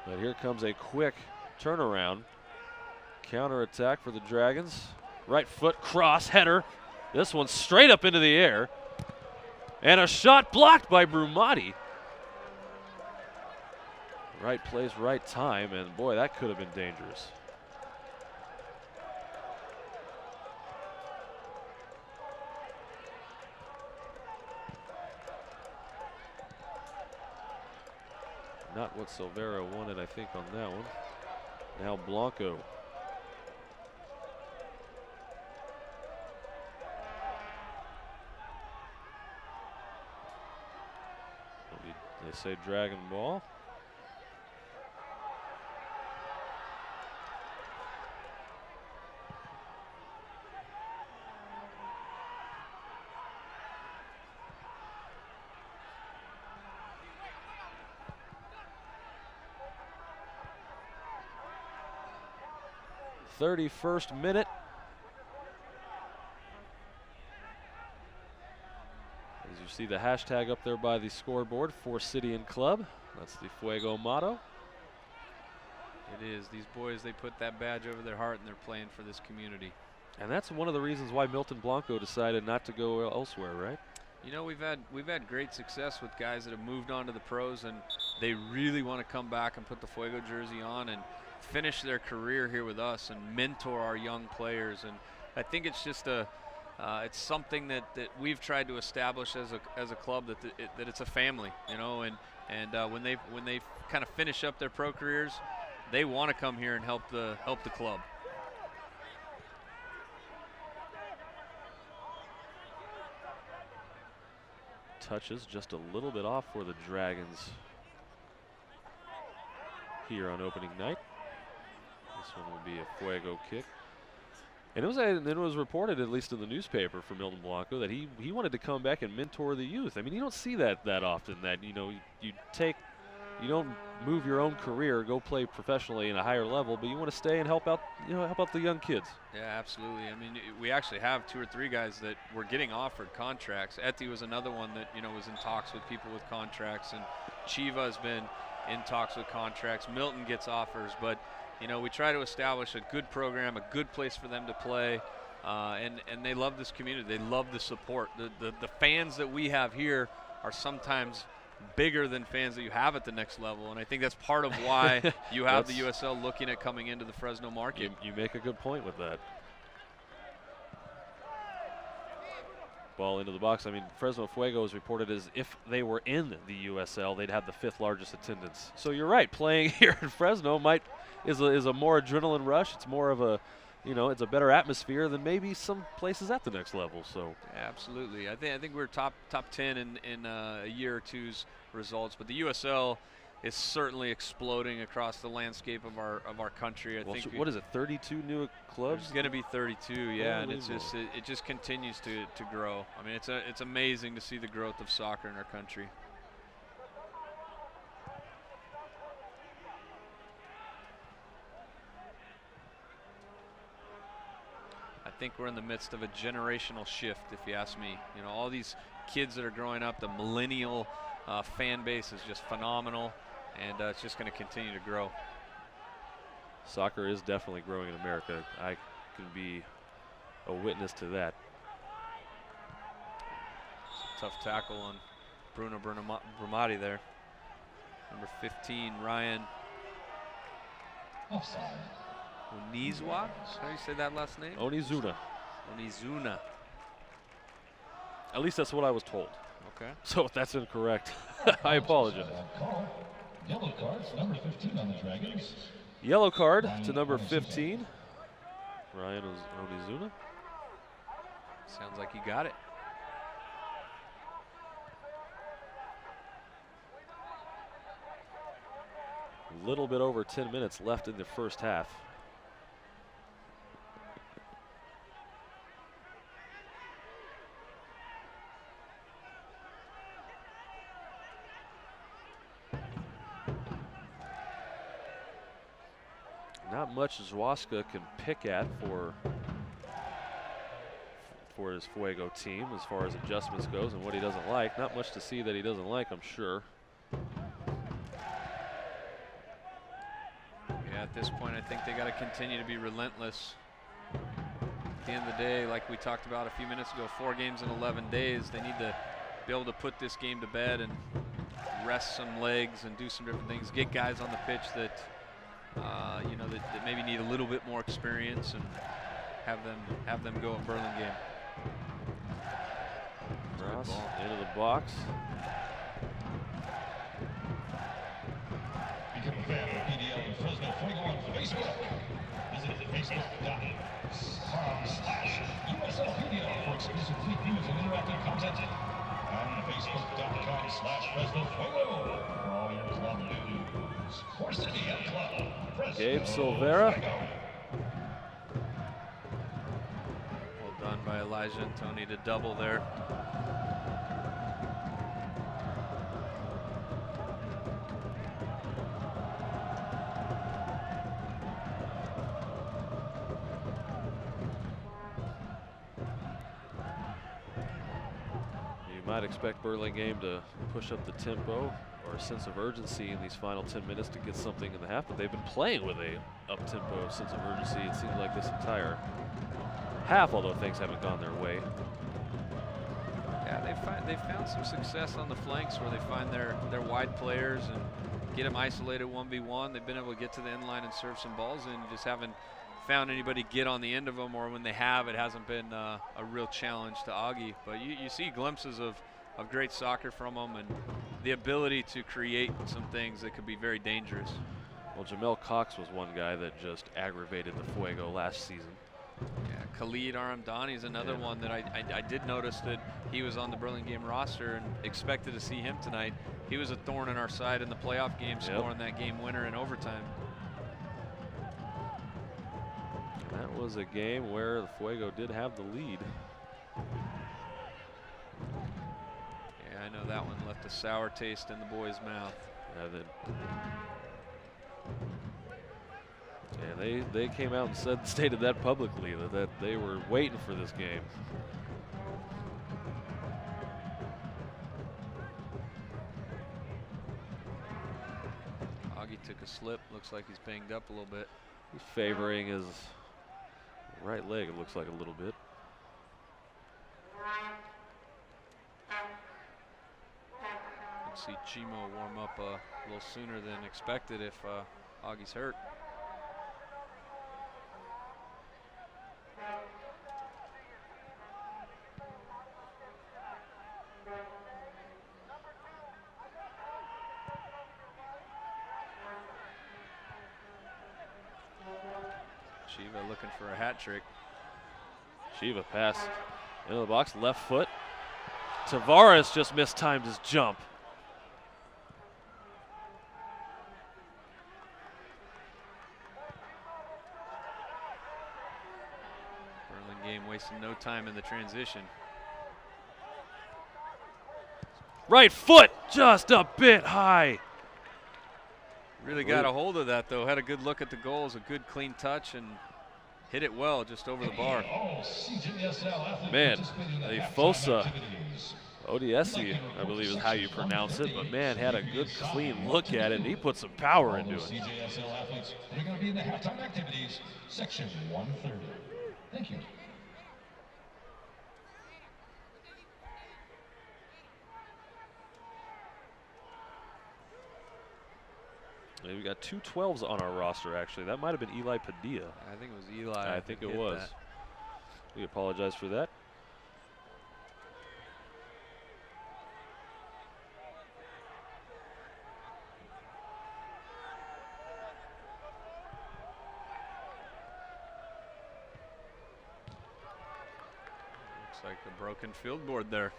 But here comes a quick turnaround. Counter attack for the Dragons. Right foot cross header. This one straight up into the air. And a shot blocked by Brumati. Right place, right time, and boy, that could have been dangerous. Not what Silvera wanted, I think, on that one. Now Blanco. They say Dragon Ball. 31st minute. As you see the hashtag up there by the scoreboard for City and Club. That's the Fuego motto. It is. These boys, they put that badge over their heart and they're playing for this community. And that's one of the reasons why Milton Blanco decided not to go elsewhere, right? You know, we've had great success with guys that have moved on to the pros, and they really want to come back and put the Fuego jersey on and finish their career here with us and mentor our young players. And I think it's just it's something that we've tried to establish as a club, that it's a family, you know. And when they kind of finish up their pro careers, they want to come here and help the club. Touches just a little bit off for the Dragons here on opening night. This one will be a Fuego kick. And it was reported, at least in the newspaper, for Milton Blanco that he wanted to come back and mentor the youth. I mean, you don't see that often, that, you know, you don't move your own career, go play professionally in a higher level, but you want to stay and help out the young kids. Yeah, absolutely. I mean, we actually have 2 or 3 guys that were getting offered contracts. Eti was another one that, you know, was in talks with people with contracts, and Chiva has been in talks with contracts. Milton gets offers, but, you know, we try to establish a good program, a good place for them to play, and they love this community. They love the support. The fans that we have here are sometimes bigger than fans that you have at the next level, and I think that's part of why you have the USL looking at coming into the Fresno market. You make a good point with that. Ball into the box. I mean, Fresno Fuego is reported as if they were in the USL, they'd have the 5th largest attendance. So you're right, playing here in Fresno is a more adrenaline rush. It's more of a, you know, it's a better atmosphere than maybe some places at the next level. So absolutely, I think we're top 10 in a year or two's results, but the USL is certainly exploding across the landscape of our country. I think what is it, 32 new clubs? There's going to be 32, yeah, and it's just it just continues to grow. I mean, it's amazing to see the growth of soccer in our country. I think we're in the midst of a generational shift, if you ask me. You know, all these kids that are growing up, the millennial fan base is just phenomenal, and it's just going to continue to grow. Soccer is definitely growing in America. I can be a witness to that. Tough tackle on Bruno Bramati there. Number 15, Ryan Onizwa? How do you say that last name? Onizuna. Onizuna. At least that's what I was told. Okay. So if that's incorrect, I apologize. Yellow card for number 15 on the Dragons. Yellow card to number 15. Ryan Onizuna. Sounds like he got it. A little bit over 10 minutes left in the first half. Not much Zwaska can pick at for his Fuego team as far as adjustments goes and what he doesn't like. Not much to see that he doesn't like, I'm sure. Yeah, at this point, I think they got to continue to be relentless. At the end of the day, like we talked about a few minutes ago, 4 games in 11 days. They need to be able to put this game to bed and rest some legs and do some different things. Get guys on the pitch that you know, that maybe need a little bit more experience, and have them go at Burlingame. Cross into the box. Become a fan of PDL and Fresno Fuego on Facebook. Visit facebook.com/USLPDL for exclusive tweet news and interactive content. And facebook.com/Fresno Fuego for all your club news. For City and Club, Gabe Silvera. Well done by Elijah and Tony to double there. might expect Burlingame to push up the tempo or a sense of urgency in these final 10 minutes to get something in the half, but they've been playing with a up-tempo sense of urgency, it seems like, this entire half, although things haven't gone their way. Yeah, they've found some success on the flanks where they find their wide players and get them isolated 1v1. They've been able to get to the end line and serve some balls in. Just haven't found anybody get on the end of them, or when they have, it hasn't been a real challenge to Augie. But you see glimpses of great soccer from them and the ability to create some things that could be very dangerous. Well, Jamel Cox was one guy that just aggravated the Fuego last season. Yeah, Khalid Aramdani is another one that I did notice that he was on the Burlingame roster and expected to see him tonight. He was a thorn in our side in the playoff game, scoring that game winner in overtime. That was a game where the Fuego did have the lead. Yeah, I know that one left a sour taste in the boys' mouth. Yeah, they came out and stated that publicly, that they were waiting for this game. Augie took a slip. Looks like he's banged up a little bit. He's favoring his right leg, it looks like, a little bit. Let's see Chimo warm up a little sooner than expected if Augie's hurt. Shiva looking for a hat trick. Shiva pass into the box, left foot. Tavares just mistimed his jump. Burlingame wasting no time in the transition. Right foot just a bit high. Really got a hold of that, though. Had a good look at the goals, a good clean touch, and hit it well just over the bar. Man, a Fosa Odiesi, I believe is how you pronounce it, but man, had a good clean look at it, and he put some power into it. CJSL athletes, they're going to be in the halftime activities, section 130. Thank you. We got two 12s on our roster, actually. That might have been Eli Padilla. I think it was Eli. I think it was. That. We apologize for that. Looks like a broken field board there.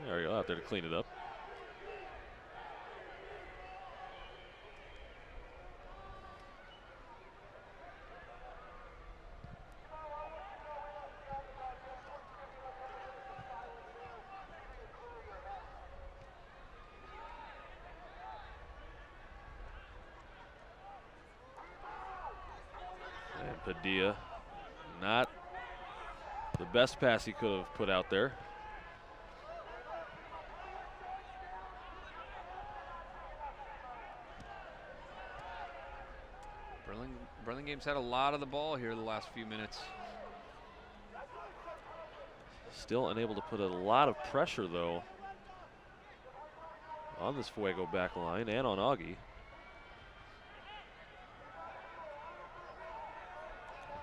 There we go, out there to clean it up. Padilla, not the best pass he could have put out there. Burlingame's had a lot of the ball here the last few minutes. Still unable to put a lot of pressure, though, on this Fuego back line and on Augie.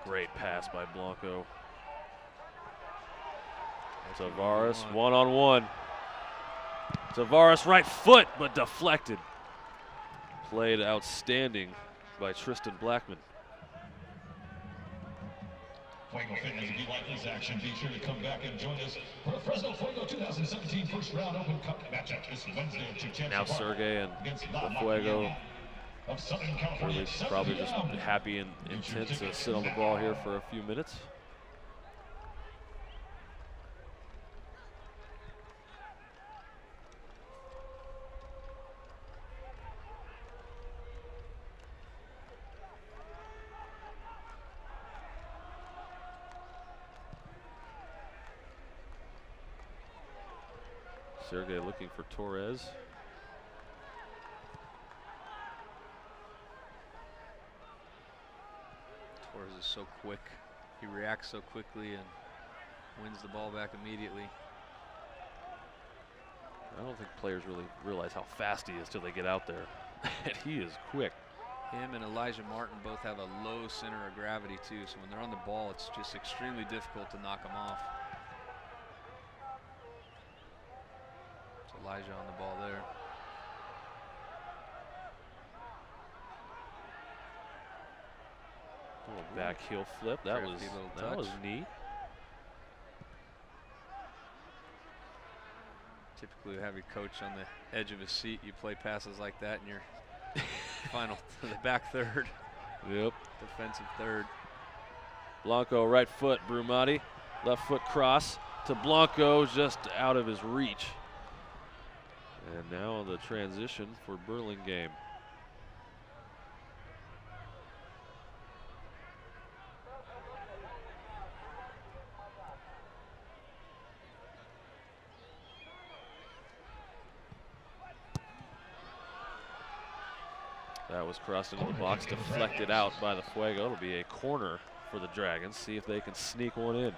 Great pass by Blanco. Tavares one-on-one. Tavares right foot, but deflected. Played outstanding by Tristan Blackman. Fuego Fitness, if you like this action, be sure to come back and join us for the Fresno Fuego 2017 First Round Open Cup matchup this Wednesday at Chukchansi. Now Sergey and the Fuego really probably just happy and intent to sit on the ball here for a few minutes. Sergey looking for Torres. Torres is so quick. He reacts so quickly and wins the ball back immediately. I don't think players really realize how fast he is till they get out there. And he is quick. Him and Elijah Martin both have a low center of gravity too, so when they're on the ball, it's just extremely difficult to knock them off. It's Elijah on the ball there. Little back heel flip. That Crafty little was touch. neat. Typically, you have your coach on the edge of his seat. You play passes like that, and you're final to the back third. Yep. Defensive third. Blanco right foot, Brumati. Left foot cross to Blanco, just out of his reach. And now the transition for Burlingame. That was crossed into the box, deflected out by the Fuego. It'll be a corner for the Dragons. See if they can sneak one in.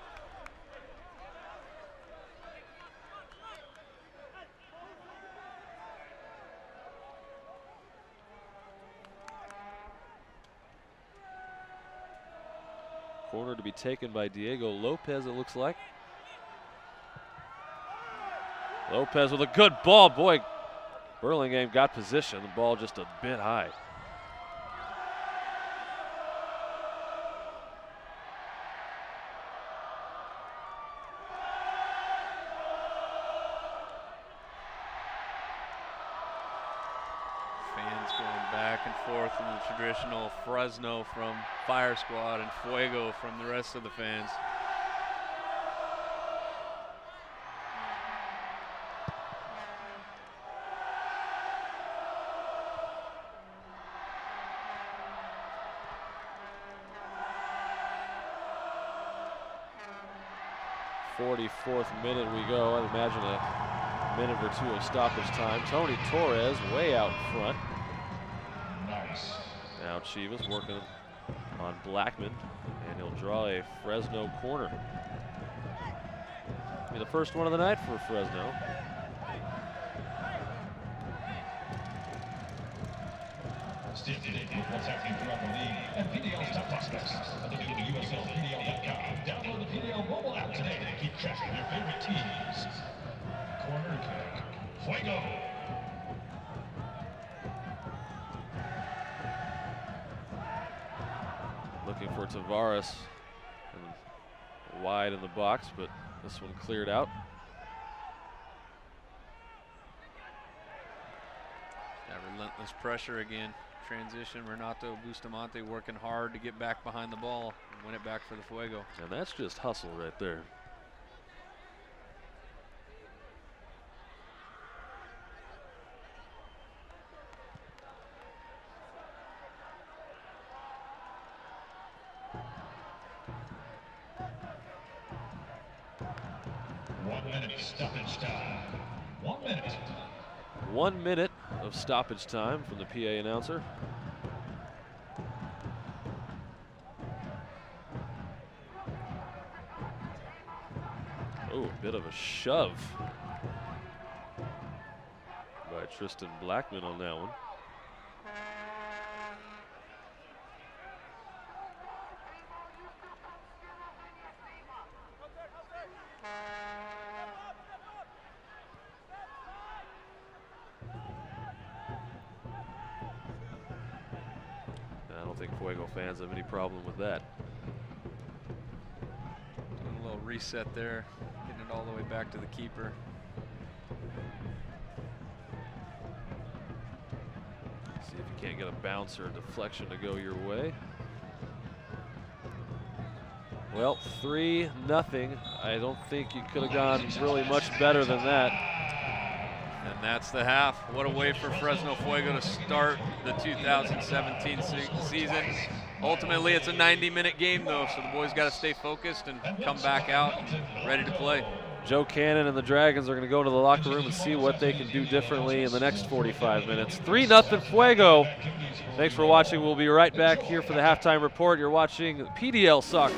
Corner to be taken by Diego Lopez, it looks like. Lopez with a good ball. Boy, Burlingame got position. The ball just a bit high. Fans going back and forth in the traditional Fresno from Fire Squad and Fuego from the rest of the fans. Fourth minute we go. I'd imagine a minute or two of stoppage time. Tony Torres way out in front. Nice. Now Chivas working on Blackman, and he'll draw a Fresno corner. Be the first one of the night for Fresno. Stay up to date with what's happening throughout the league and PDL's top prospects. At the new USLPDL.com. Download the PDL mobile app today to keep track of your favorite teams. Corner kick. Fuego. Looking for Tavares, and wide in the box, but this one cleared out. That relentless pressure again. Transition, Renato Bustamante working hard to get back behind the ball and win it back for the Fuego. And that's just hustle right there. Stoppage time. 1 minute. 1 minute of stoppage time from the PA announcer. Oh, a bit of a shove by Tristan Blackman on that one. I don't think Fuego fans have any problem with that. Doing a little reset there, getting it all the way back to the keeper. See if you can't get a bounce or a deflection to go your way. Well, 3-0. I don't think you could have gone really much better than that. And that's the half. What a way for Fresno Fuego to start the 2017 season. Ultimately, it's a 90-minute game, though, so the boys got to stay focused and come back out and ready to play. Joe Cannon and the Dragons are going to go to the locker room and see what they can do differently in the next 45 minutes. 3-0 Fuego. Thanks for watching. We'll be right back here for the halftime report. You're watching PDL Soccer.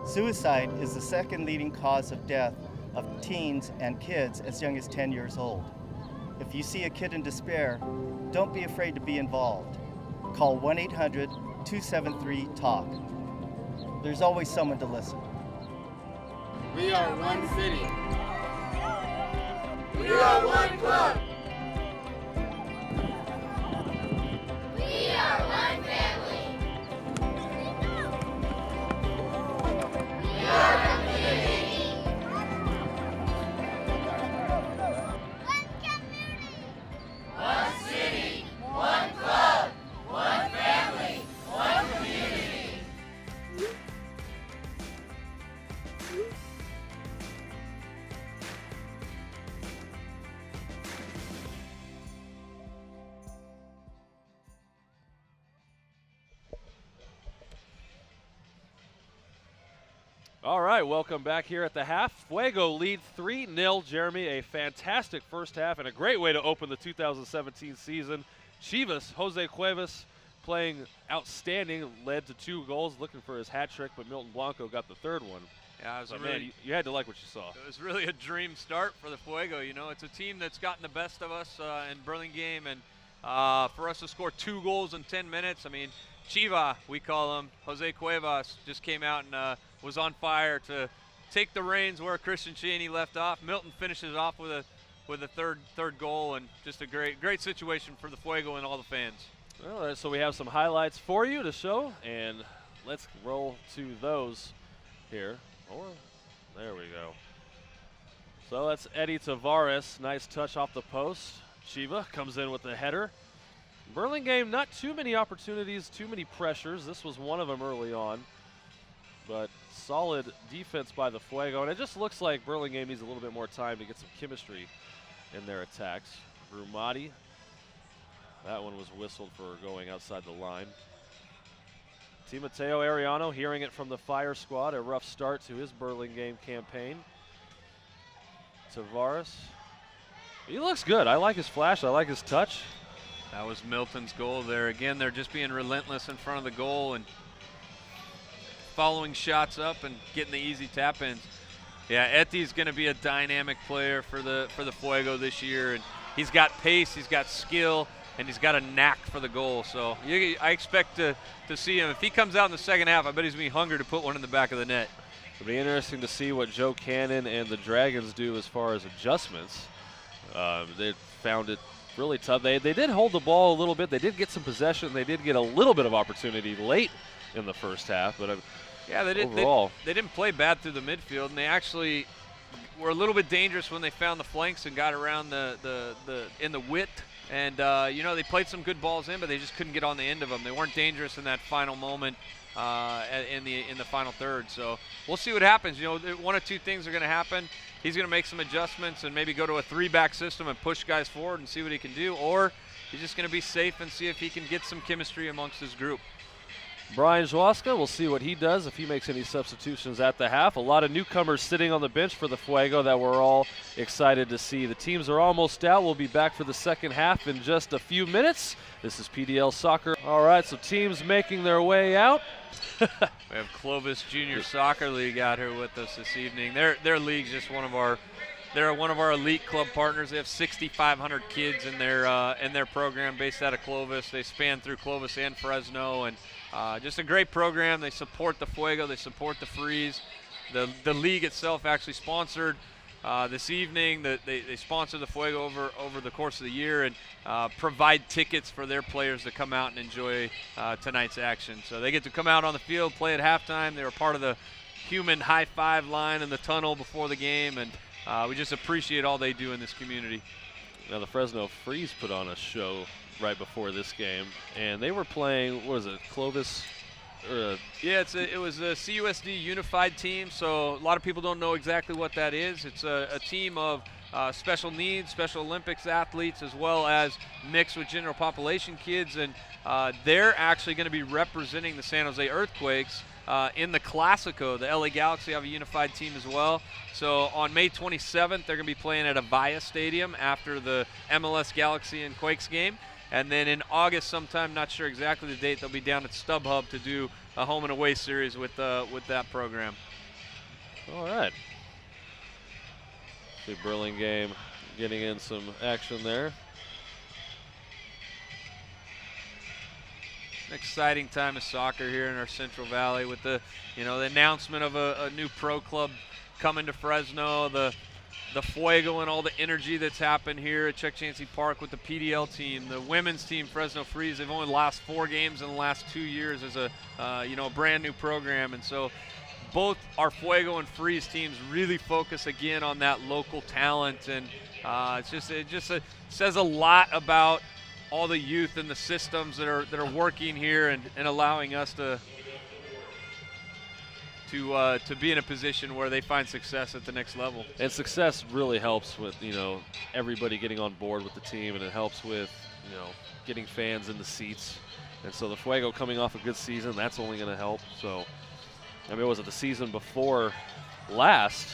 Suicide is the second leading cause of death of teens and kids as young as 10 years old. If you see a kid in despair, don't be afraid to be involved. Call 1-800-273-TALK. There's always someone to listen. We are one city. We are one club. We are one family. We are community. One community. One city, one club, one family, one community. All right, welcome back here at the half. Fuego lead 3-0. Jeremy, a fantastic first half and a great way to open the 2017 season. Chivas, Jose Cuevas, playing outstanding, led to 2 goals, looking for his hat trick, but Milton Blanco got the third one. Yeah, it was But really, man, you had to like what you saw. it was really a dream start for the Fuego. You know, it's a team that's gotten the best of us in Burlingame, and for us to score 2 goals in 10 minutes, I mean, Chiva, we call him, Jose Cuevas, just came out and was on fire to take the reins where Christian Cheney left off. Milton finishes off with a third goal, and just a great situation for the Fuego and all the fans. All right, so we have some highlights for you to show, and let's roll to those here. Or there we go. So that's Eddie Tavares. Nice touch off the post. Chiva comes in with the header. Burlingame, not too many opportunities, too many pressures. This was one of them early on. But solid defense by the Fuego. And it just looks like Burlingame needs a little bit more time to get some chemistry in their attacks. Brumati. That one was whistled for going outside the line. Timoteo Ariano hearing it from the Fire Squad. A rough start to his Burlingame campaign. Tavares. He looks good. I like his flash. I like his touch. That was Milton's goal there. Again, they're just being relentless in front of the goal and following shots up and getting the easy tap-ins. Yeah, Eti's going to be a dynamic player for the Fuego this year, and he's got pace, he's got skill, and he's got a knack for the goal. So I expect to see him. If he comes out in the second half, I bet he's going to be hungry to put one in the back of the net. It'll be interesting to see what Joe Cannon and the Dragons do as far as adjustments. They found it really tough. They did hold the ball a little bit. They did get some possession. They did get a little bit of opportunity late in the first half, but yeah, overall, they didn't play bad through the midfield, and they actually were a little bit dangerous when they found the flanks and got around in the width. And they played some good balls in, but they just couldn't get on the end of them. They weren't dangerous in that final moment in the final third. So we'll see what happens. One of two things are going to happen. He's going to make some adjustments and maybe go to a 3-back system and push guys forward and see what he can do, or he's just going to be safe and see if he can get some chemistry amongst his group. Brian Zwaska, we'll see what he does, if he makes any substitutions at the half. A lot of newcomers sitting on the bench for the Fuego that we're all excited to see. The teams are almost out. We'll be back for the second half in just a few minutes. This is PDL Soccer. All right, so teams making their way out. We have Clovis Junior Soccer League out here with us this evening. Their league's just they're one of our elite club partners. They have 6,500 kids in their program based out of Clovis. They span through Clovis and Fresno, and just a great program. They support the Fuego. They support the Freeze. The league itself actually sponsored this evening. They sponsor the Fuego over the course of the year and provide tickets for their players to come out and enjoy tonight's action. So they get to come out on the field, play at halftime. They were part of the human high five line in the tunnel before the game, and we just appreciate all they do in this community. Now the Fresno Freeze put on a show right before this game, and they were playing, what was it, Clovis? Yeah, it was a CUSD unified team, so a lot of people don't know exactly what that is. It's a team of special needs, Special Olympics athletes, as well as mixed with general population kids, and they're actually going to be representing the San Jose Earthquakes in the Classico. The LA Galaxy have a unified team as well. So on May 27th, they're going to be playing at Avaya Stadium after the MLS Galaxy and Quakes game. And then in August sometime, not sure exactly the date, they'll be down at StubHub to do a home and away series with that program. All right. See Burlingame getting in some action there. An exciting time of soccer here in our Central Valley with the announcement of a new pro club coming to Fresno, the Fuego and all the energy that's happened here at Chukchansi Park with the PDL team, the women's team, Fresno Freeze. They've only lost 4 games in the last 2 years as a brand new program, and so both our Fuego and Freeze teams really focus again on that local talent, and it just says a lot about all the youth and the systems that are working here and allowing us to be in a position where they find success at the next level. And success really helps with everybody getting on board with the team, and it helps with getting fans in the seats. And so the Fuego coming off a good season, that's only going to help. So I mean, was it the season before last?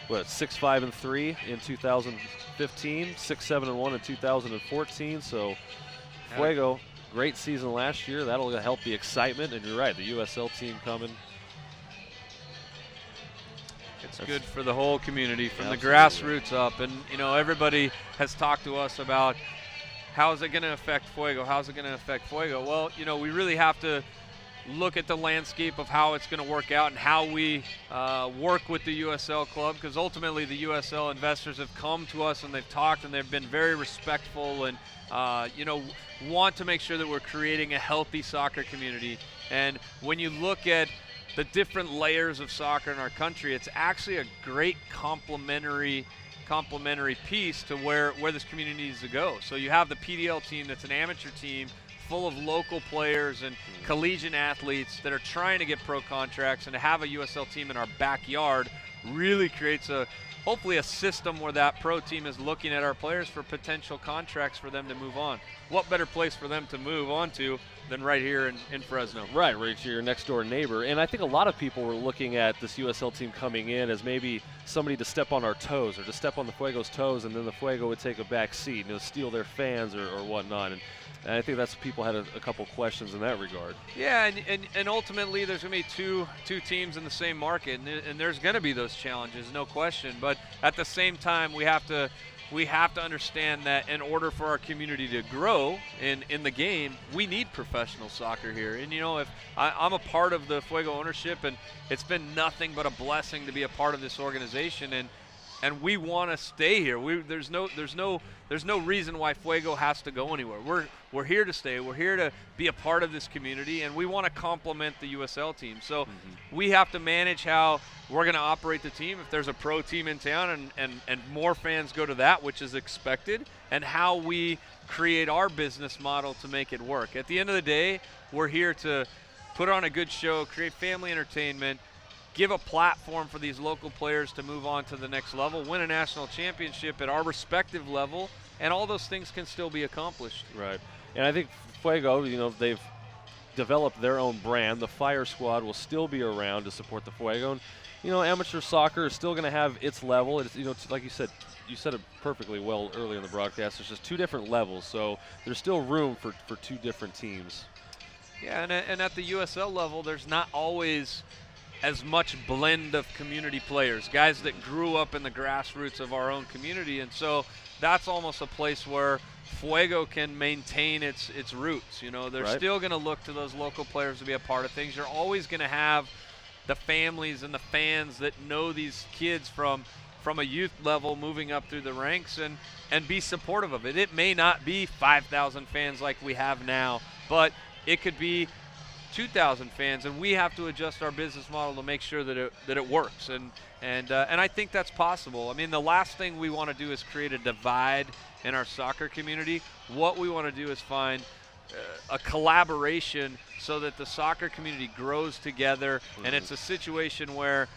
What, 6-5-3 in 2015, 6-7-1 in 2014. So Fuego, great season last year. That'll help the excitement. And you're right, the USL team coming. It's good for the whole community, from the grassroots up. And, everybody has talked to us about how is it going to affect Fuego? How's it going to affect Fuego? Well, we really have to look at the landscape of how it's going to work out and how we work with the USL club, because ultimately the USL investors have come to us and they've talked and they've been very respectful and, want to make sure that we're creating a healthy soccer community. And when you look at the different layers of soccer in our country, it's actually a great complementary piece to where this community needs to go. So you have the PDL team that's an amateur team full of local players and collegiate athletes that are trying to get pro contracts, and to have a USL team in our backyard really creates hopefully a system where that pro team is looking at our players for potential contracts for them to move on. What better place for them to move on to than right here in Fresno? Right to your next door neighbor. And I think a lot of people were looking at this USL team coming in as maybe somebody to step on our toes or to step on the Fuego's toes, and then the Fuego would take a back seat, steal their fans or whatnot. And I think that's people had a couple questions in that regard. Yeah, and ultimately there's going to be two teams in the same market, and there's going to be those challenges, no question. But at the same time, we have to understand that in order for our community to grow in the game, we need professional soccer here. And if I'm a part of the Fuego ownership, and it's been nothing but a blessing to be a part of this organization, and we want to stay here. There's no reason why Fuego has to go anywhere. We're here to stay. We're here to be a part of this community, and we want to complement the USL team. So we have to manage how we're going to operate the team. If there's a pro team in town and more fans go to that, which is expected, and how we create our business model to make it work. At the end of the day, we're here to put on a good show, create family entertainment, give a platform for these local players to move on to the next level, win a national championship at our respective level, and all those things can still be accomplished. Right. And I think Fuego, they've developed their own brand. The Fire Squad will still be around to support the Fuego. And, amateur soccer is still going to have its level. It's, like you said it perfectly well earlier in the broadcast. There's just two different levels, so there's still room for two different teams. Yeah, and at the USL level, there's not always as much blend of community players, guys that grew up in the grassroots of our own community, and so that's almost a place where Fuego can maintain its roots. They're still going to look to those local players to be a part of things. You're always going to have the families and the fans that know these kids from a youth level moving up through the ranks and be supportive of it. It may not be 5,000 fans like we have now, but it could be 2,000 fans, and we have to adjust our business model to make sure that it works. And I think that's possible. I mean, the last thing we want to do is create a divide in our soccer community. What we want to do is find a collaboration so that the soccer community grows together, and it's a situation where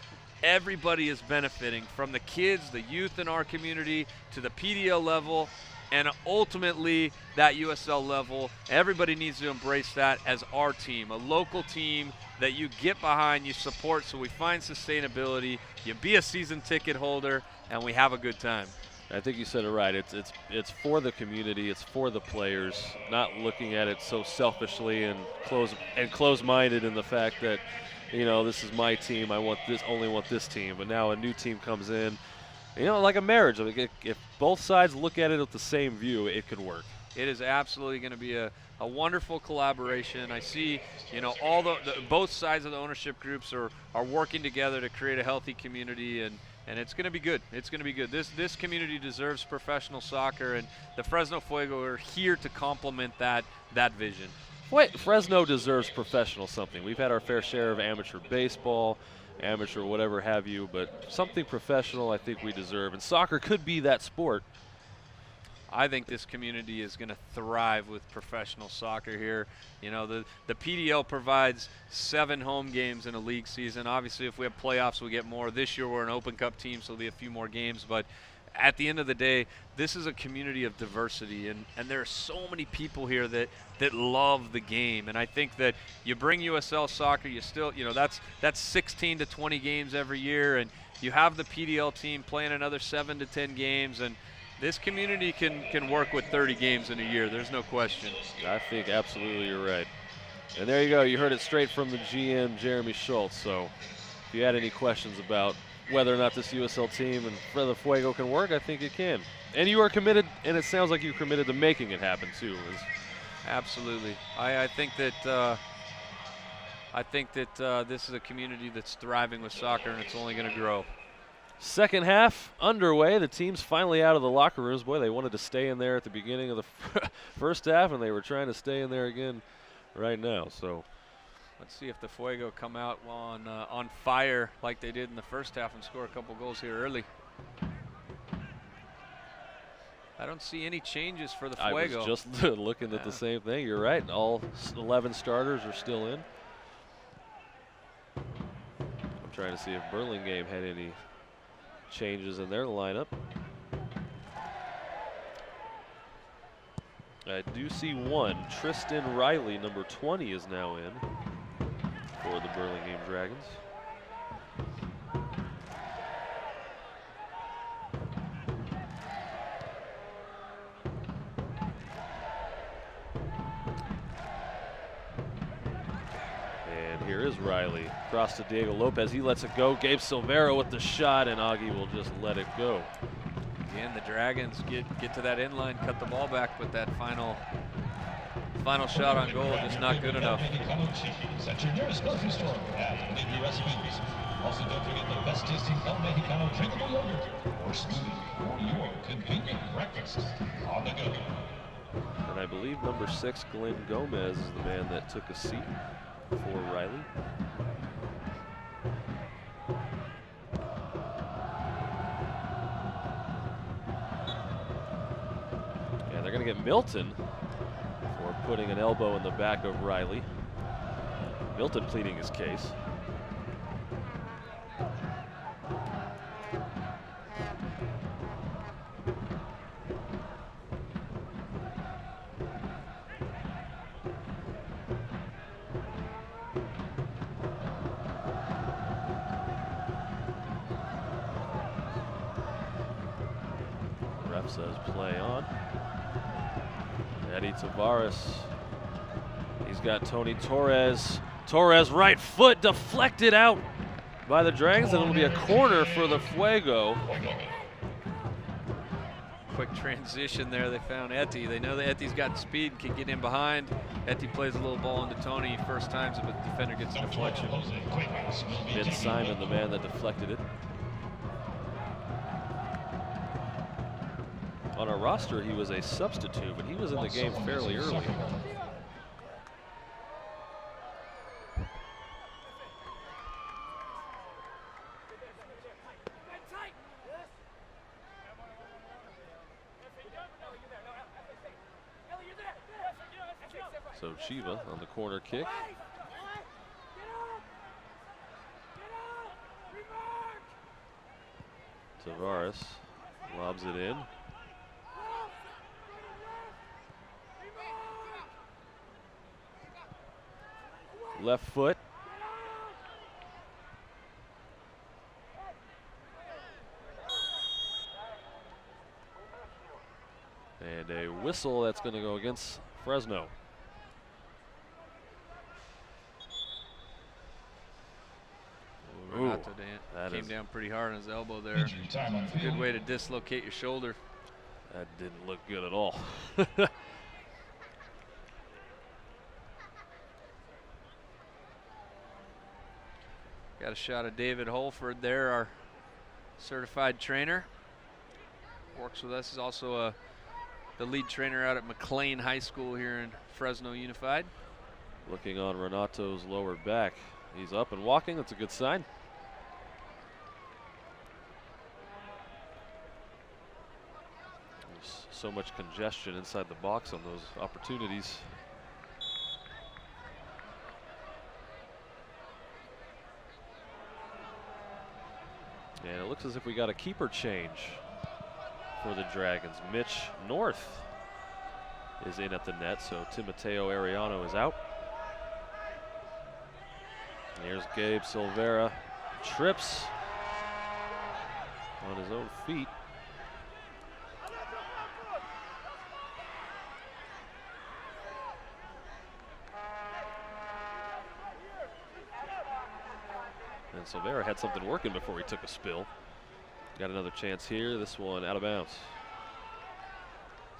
everybody is benefiting, from the kids, the youth in our community, to the PDL level, and ultimately that USL level. Everybody needs to embrace that as our team, a local team that you get behind, you support, so we find sustainability, you be a season ticket holder, and we have a good time. I think you said it right. It's for the community, it's for the players, not looking at it so selfishly and close-minded in the fact that, this is my team, only want this team. But now a new team comes in, like a marriage. If both sides look at it with the same view, it could work. It is absolutely going to be a wonderful collaboration. I see, all both sides of the ownership groups are working together to create a healthy community, and it's going to be good. It's going to be good. This community deserves professional soccer, and the Fresno Fuego are here to complement that vision. Fresno deserves professional something. We've had our fair share of amateur baseball, amateur whatever have you, but something professional I think we deserve, and soccer could be that sport. I think this community is going to thrive with professional soccer here. The PDL provides 7 home games in a league season. Obviously, if we have playoffs, we get more. This year, we're an Open Cup team, so there'll be a few more games. But at the end of the day, this is a community of diversity, and there are so many people here that love the game. And I think that you bring USL soccer, you still, that's 16 to 20 games every year, and you have the PDL team playing another 7 to 10 games, and this community can work with 30 games in a year. There's no question. I think absolutely you're right. And there you go. You heard it straight from the GM, Jeremy Schultz. So if you had any questions about whether or not this USL team and Fresno Fuego can work, I think it can. And you are committed, and it sounds like you're committed to making it happen too. Absolutely. I think that this is a community that's thriving with soccer, and it's only going to grow. Second half underway. The team's finally out of the locker rooms. Boy, they wanted to stay in there at the beginning of the first half, and they were trying to stay in there again right now. So let's see if the Fuego come out on fire like they did in the first half and score a couple goals here early. I don't see any changes for the Fuego. I was just looking at the same thing. You're right. All 11 starters are still in. I'm trying to see if Burlingame had any changes in their lineup. I do see one. Tristan Riley, number 20, is now in for the Burlingame Dragons. And here is Riley. Cross to Diego Lopez. He lets it go. Gabe Silvera with the shot, and Augie will just let it go. Again, the Dragons get to that inline, cut the ball back, but that final shot on goal just not good enough. At your nearest grocery store, add your recipes. Also, don't forget the best tasting El Mexicano drinkable yogurt or smoothie or your convenient breakfast on the go. And I believe number 6, Glenn Gomez, is the man that took a seat for Riley. And they're going to get Milton for putting an elbow in the back of Riley. Milton pleading his case. Ref says play on. Eddie Tavares. He's got Tony Torres. Torres right foot deflected out by the Dragons, and it'll be a corner for the Fuego. Quick transition there. They found Etty. They know that Etty's got speed and can get in behind. Etty plays a little ball into Tony. First time, but the defender gets a deflection. Ben Simon, the man that deflected it. On our roster, he was a substitute, but he was in the game fairly early. So Chiva on the corner kick. Tavares lobs it in. Left foot. And a whistle that's going to go against Fresno. Renato came down pretty hard on his elbow there. It's a good way to dislocate your shoulder. That didn't look good at all. Got a shot of David Holford there, our certified trainer. Works with us. He's also the lead trainer out at McLean High School here in Fresno Unified. Looking on Renato's lower back. He's up and walking. That's a good sign. There's so much congestion inside the box on those opportunities. And it looks as if we got a keeper change for the Dragons. Mitch North is in at the net, so Timoteo Ariano is out. Here's Gabe Silvera, trips on his own feet. And Silvera had something working before he took a spill. Got another chance here, this one out of bounds.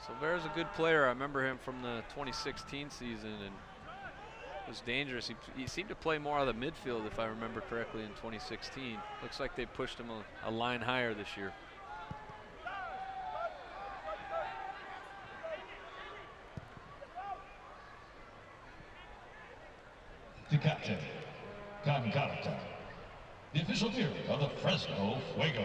Silvera's a good player. I remember him from the 2016 season, and was dangerous. He seemed to play more out of the midfield, if I remember correctly, in 2016. Looks like they pushed him a line higher this year. The captain, Kangarata, the official gear of the Fresno Fuego.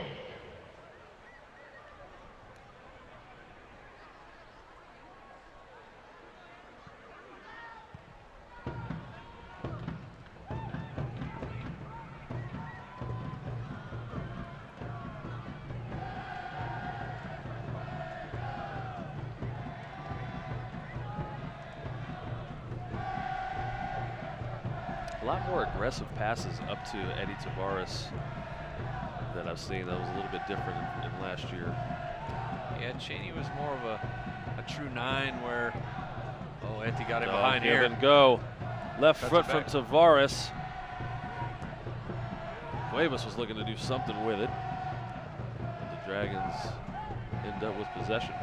A lot more aggressive passes up to Eddie Tavares that I've seen. That was a little bit different in last year. Yeah, Cheney was more of a true 9 where, oh, Eddie got him behind here. And go. Left That's foot from Tavares. Cuevas was looking to do something with it. But the Dragons end up with possession.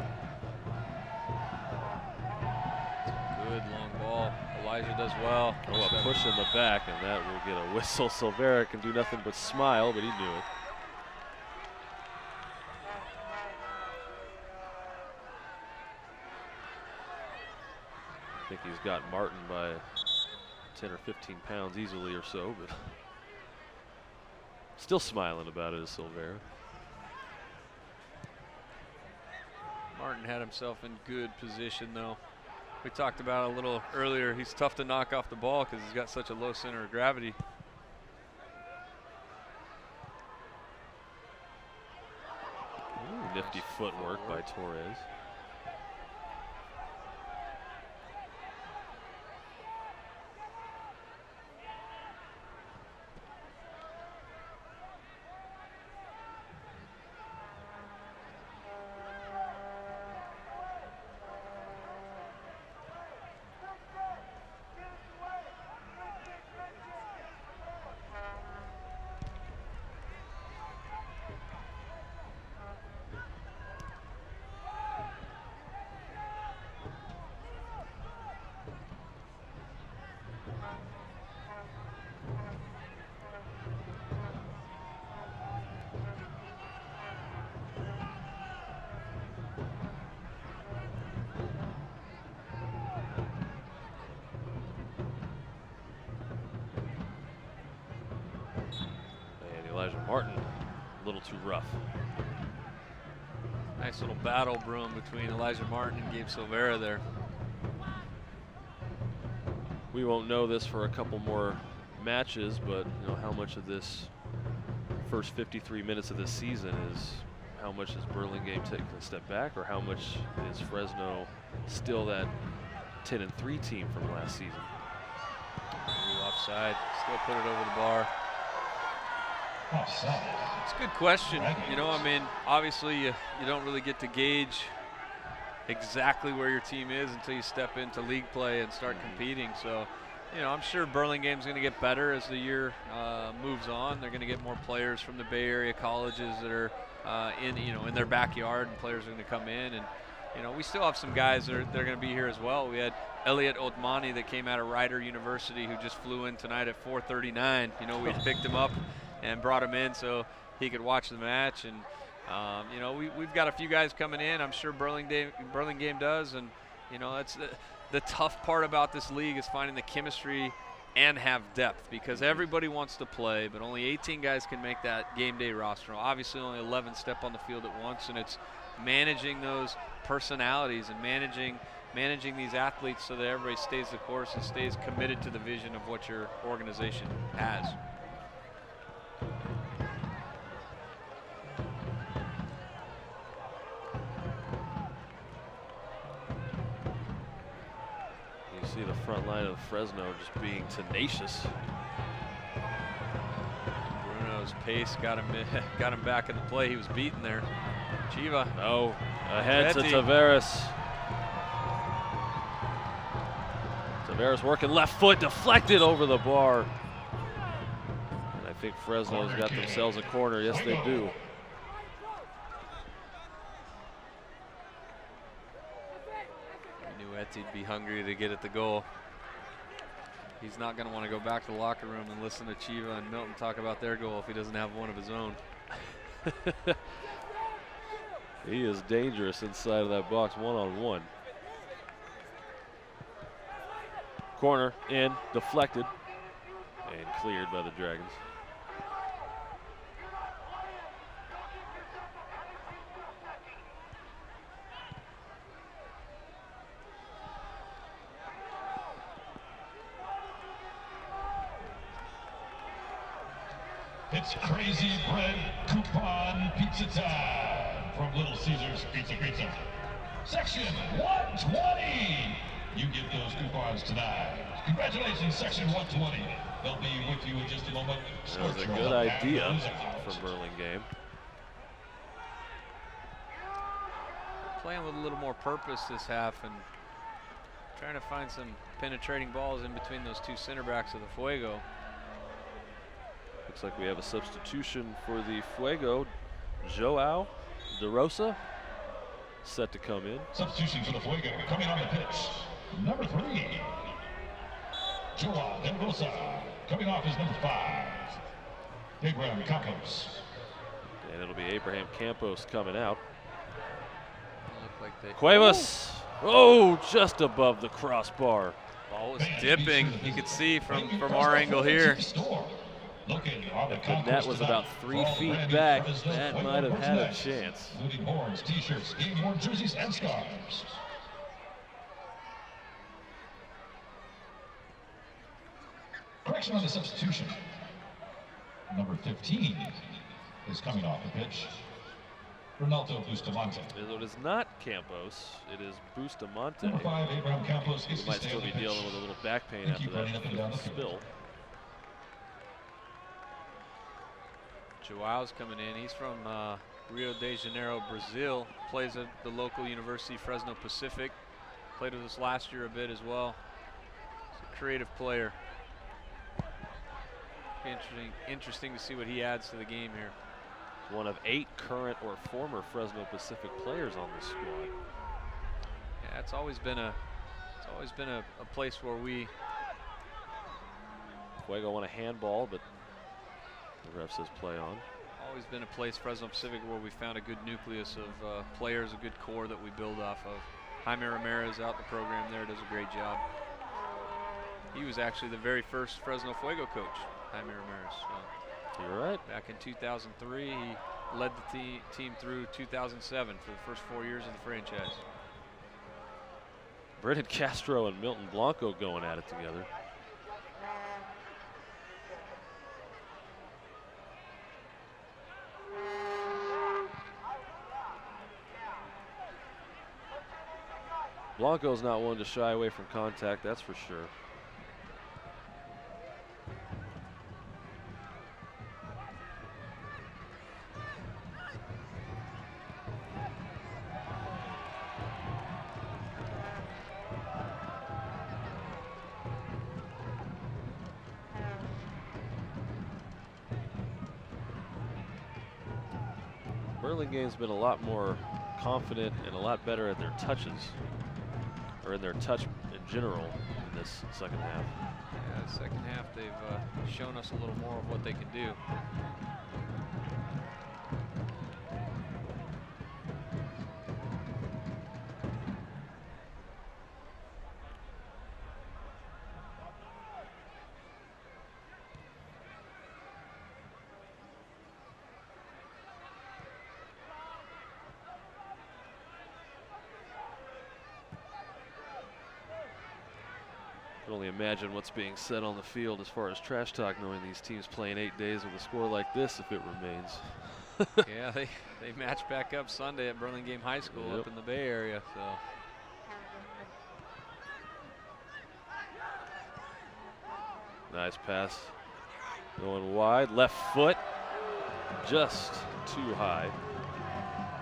Good long ball. Elijah does well. Oh, a push in the back, and that will get a whistle. Silvera can do nothing but smile, but he knew it. I think he's got Martin by 10 or 15 pounds easily or so, but still smiling about it as Silvera. Martin had himself in good position, though. We talked about it a little earlier. He's tough to knock off the ball because he's got such a low center of gravity. Ooh, nifty footwork by Torres. Elijah Martin, a little too rough. Nice little battle broom between Elijah Martin and Gabe Silvera there. We won't know this for a couple more matches, but you know how much of this first 53 minutes of this season is how much is Burlingame taking a step back, or how much is Fresno still that 10-3 team from last season? Ooh, offside, still put it over the bar. Offside. It's a good question. You know, I mean, obviously you don't really get to gauge exactly where your team is until you step into league play and start competing. So, you know, I'm sure Burlingame's going to get better as the year moves on. They're going to get more players from the Bay Area colleges that are in their backyard, and players are going to come in. And you know, we still have some guys that are going to be here as well. We had Elliot Otmani that came out of Rider University, who just flew in tonight at 4:39. You know, we picked him up and brought him in so he could watch the match. And you know, we've got a few guys coming in. I'm sure Burlingame does. And you know, that's the tough part about this league, is finding the chemistry and have depth, because everybody wants to play, but only 18 guys can make that game day roster. Obviously only 11 step on the field at once, and it's managing those personalities and managing these athletes so that everybody stays the course and stays committed to the vision of what your organization has. You see the front line of Fresno just being tenacious. Bruno's pace got him back in the play. He was beaten there. Chiva. Oh, ahead to Betty. Tavares. Tavares working left foot, deflected over the bar. And I think Fresno's got themselves a corner. Yes, they do. I knew Etsy'd be hungry to get at the goal. He's not going to want to go back to the locker room and listen to Chiva and Milton talk about their goal if he doesn't have one of his own. He is dangerous inside of that box, one-on-one. Corner in, deflected, and cleared by the Dragons. It's Crazy Bread Coupon Pizza time from Little Caesars Pizza. Section 120. You get those coupons tonight. Congratulations, Section 120. They'll be with you in just a moment. That was a good idea from Burlingame. Playing with a little more purpose this half and trying to find some penetrating balls in between those two center backs of the Fuego. Looks like we have a substitution for the Fuego. Joao De Rosa set to come in. Substitution for the Fuego coming on the pitch. Number 3, Joao De Rosa. Coming off is number 5, Abraham Campos. And it'll be Abraham Campos coming out. Look like they Cuevas. Oh, just above the crossbar. ball was dipping. You could see from our angle here. If the net was about 3 feet back, that might have had a chance. Including horns, t-shirts, game-worn jerseys, and scarves. Correction on the substitution. Number 15 is coming off the pitch. Ronaldo Bustamante. It is not Campos, it is Bustamante. Number 5, Abraham Campos. He might still be dealing with a little back pain after that spill. Joao's coming in. He's from Rio de Janeiro, Brazil. Plays at the local university, Fresno Pacific. Played with us last year a bit as well. He's a creative player. Be interesting to see what he adds to the game here. One of 8 current or former Fresno Pacific players on this squad. Yeah, it's always been a place where we Fuego won a handball, but the ref says play on. always been a place, Fresno Pacific, where we found a good nucleus of players, a good core that we build off of. Jaime Ramirez out the program there does a great job. He was actually the very first Fresno Fuego coach, Jaime Ramirez. You're right. Back in 2003, he led the team through 2007 for the first 4 years of the franchise. Brendan Castro and Milton Blanco going at it together. Blanco's not one to shy away from contact, that's for sure. Burlingame's been a lot more confident and a lot better at their touches, or in their touch in general in this second half. Yeah, the second half they've shown us a little more of what they can do. Can only imagine what's being said on the field as far as trash talk, knowing these teams playing 8 days with a score like this if it remains. Yeah, they match back up Sunday at Burlingame High School up in the Bay Area. So nice pass going wide, left foot just too high.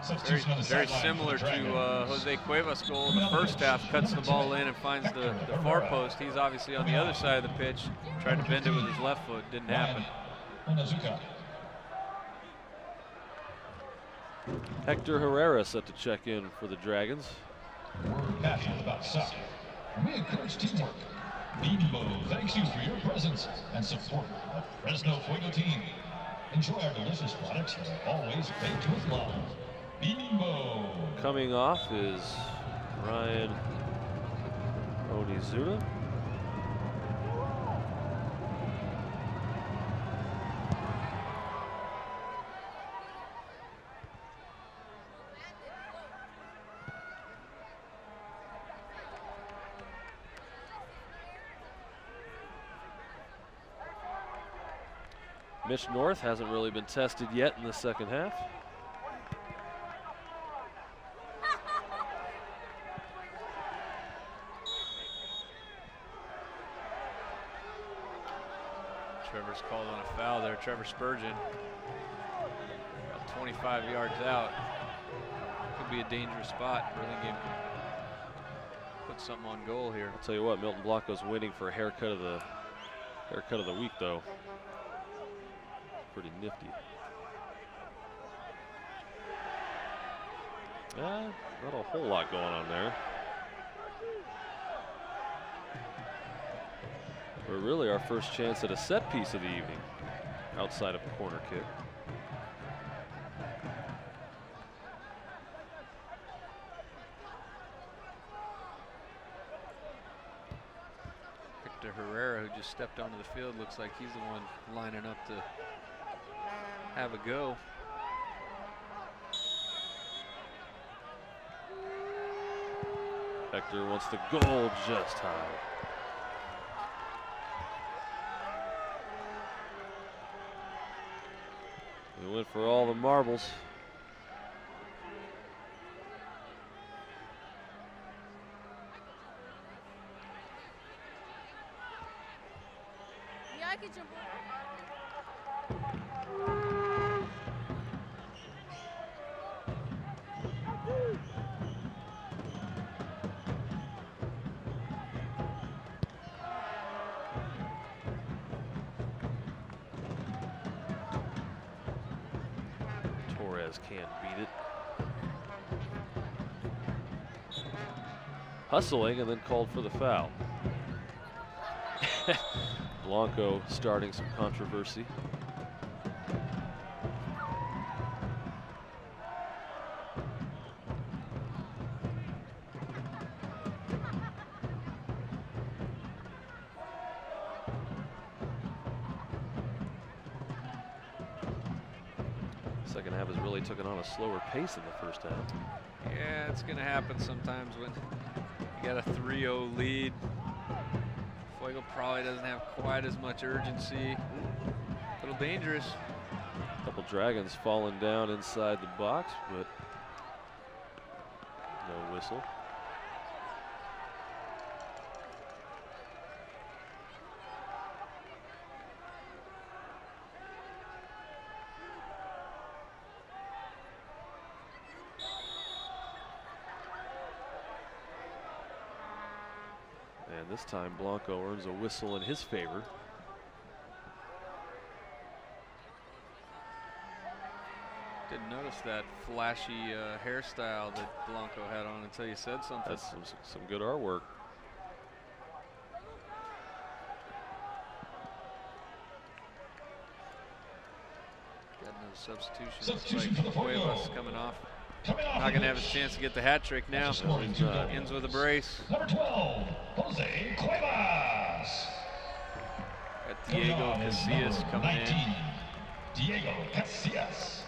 very similar to Jose Cuevas' goal in the first half. Cuts the ball in and finds the far post. He's obviously on the other side of the pitch. Tried to bend it with his left foot. Didn't happen. Hector Herrera set to check in for the Dragons. We're passionate about soccer. We encourage teamwork. Bimbo thanks you for your presence and support of Fresno Fuego team. Enjoy our delicious products that are always baked with love. Bimbo. Coming off is Ryan Onizuka. Mitch North hasn't really been tested yet in the second half. foul there. Trevor Spurgeon, about 25 yards out. Could be a dangerous spot. Burlingame could put something on goal here. I'll tell you what, Milton Blanco's waiting for a haircut of the week, though. Pretty nifty. Not a whole lot going on there. We're really our first chance at a set piece of the evening, outside of a corner kick. Hector Herrera, who just stepped onto the field, looks like he's the one lining up to have a go. Hector wants the goal just high. We went for all the marbles. Yeah, I can jump over. Can't beat it. Hustling and then called for the foul. Blanco starting some controversy. Second half has really taken on a slower pace than the first half. Yeah, it's going to happen sometimes when you got a 3-0 lead. Fuego probably doesn't have quite as much urgency. A little dangerous. A couple Dragons falling down inside the box, but no whistle. And this time Blanco earns a whistle in his favor. Didn't notice that flashy hairstyle that Blanco had on until you said something. That's some good artwork. Got no substitution. Substitution Looks for the like Fuego. Cuevas coming off. Not going to have his chance to get the hat trick now. Ends with a brace. Number 12, Jose Cuevas. Got Diego Coming on is Casillas number coming 19, in. Diego Casillas.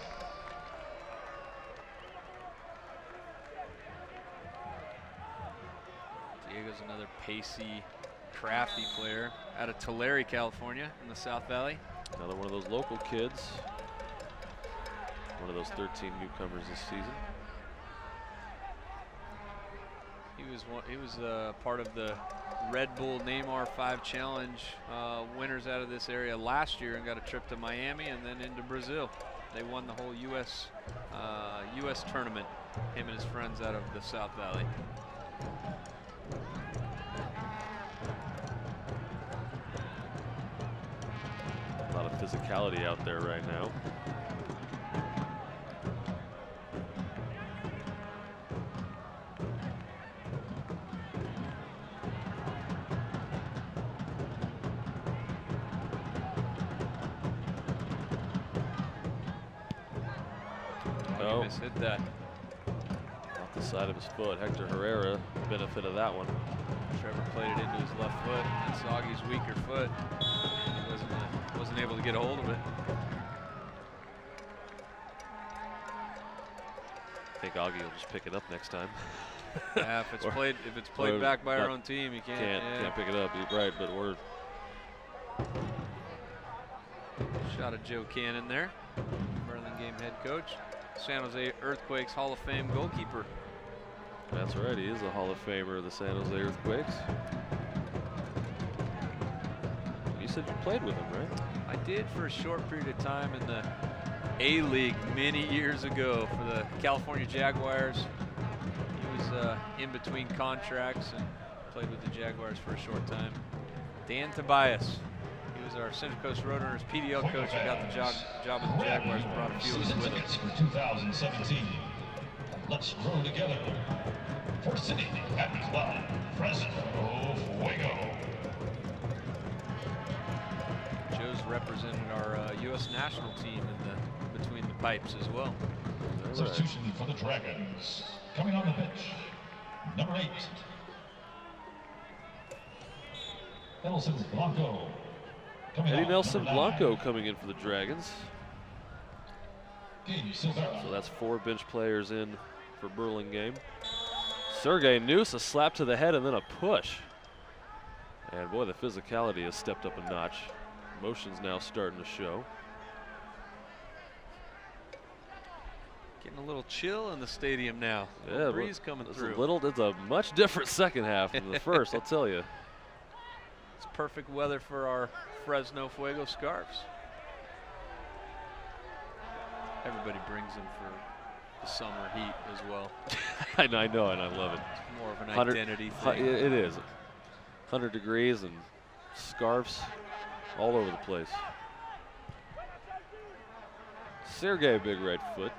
Diego's another pacey, crafty player out of Tulare, California in the South Valley. Another one of those local kids. One of those 13 newcomers this season. He was part of the Red Bull Neymar 5 Challenge winners out of this area last year and got a trip to Miami and then into Brazil. They won the whole U.S. tournament, him and his friends out of the South Valley. A lot of physicality out there right now. Oh, he hit that. Off the side of his foot. Hector Herrera, benefit of that one. Trevor played it into his left foot. That's Augie's weaker foot. And he wasn't able to get a hold of it. I think Augie will just pick it up next time. Yeah, if it's played back by our own team, you can't pick it up. You're right, but we're shot of Joe Cannon there, Burlingame head coach, San Jose Earthquakes Hall of Fame goalkeeper. That's right, he is a Hall of Famer of the San Jose Earthquakes. You said you played with him, right? I did for a short period of time in the A-League many years ago for the California Jaguars. He was in between contracts and played with the Jaguars for a short time. Dan Tobias, he was our Central Coast Roadrunners PDL coach and got the job with the Jaguars and brought a few of us with him. For 2017. Let's grow together. For City at Club Fresno Fuego. Joe's represented our U.S. national team in the between the pipes as well. Substitution for the Dragons. Coming on the bench, number 8. Nelson Blanco. Eddie Nelson Blanco coming in for the Dragons. So that's 4 bench players in for Burlingame. Sergey Noose, a slap to the head and then a push. And boy, the physicality has stepped up a notch. Motion's now starting to show. Getting a little chill in the stadium now. Yeah, breeze coming through. It's a much different second half than the first, I'll tell you. It's perfect weather for our Fresno Fuego scarves. Everybody brings them for the summer heat as well. I know, and I love it. It's more of an identity thing. It is. 100 degrees and scarves all over the place. Sergey, big right foot.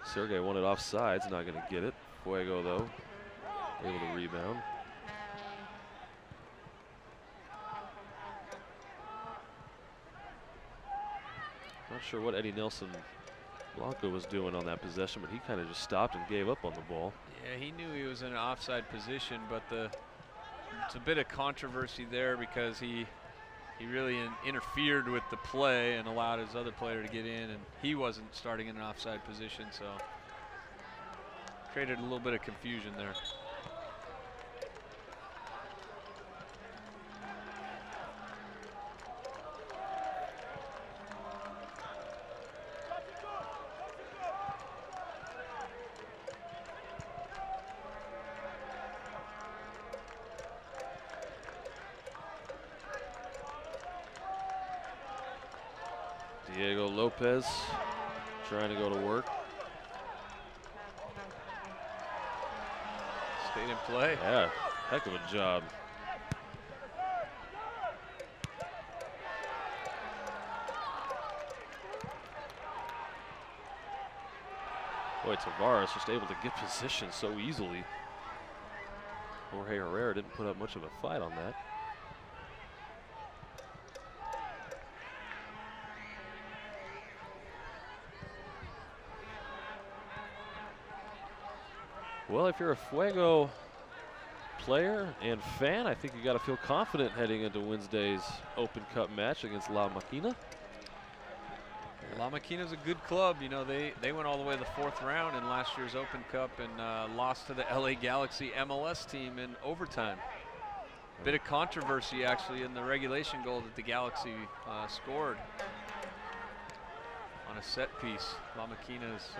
Sergey wanted offsides, not going to get it. Fuego, though, able to rebound. Not sure what Eddie Nelson Blanco was doing on that possession, but he kind of just stopped and gave up on the ball. Yeah, he knew he was in an offside position, but it's a bit of controversy there because he really interfered with the play and allowed his other player to get in, and he wasn't starting in an offside position, so created a little bit of confusion there. Diego Lopez trying to go to work. Stayed in play. Yeah, heck of a job. Boy, Tavares just able to get position so easily. Jorge Herrera didn't put up much of a fight on that. Well, if you're a Fuego player and fan, I think you got to feel confident heading into Wednesday's Open Cup match against La Maquina. La Maquina's a good club. You know, they went all the way to the 4th round in last year's Open Cup and lost to the LA Galaxy MLS team in overtime. Bit of controversy actually in the regulation goal that the Galaxy scored on a set piece. La Maquina's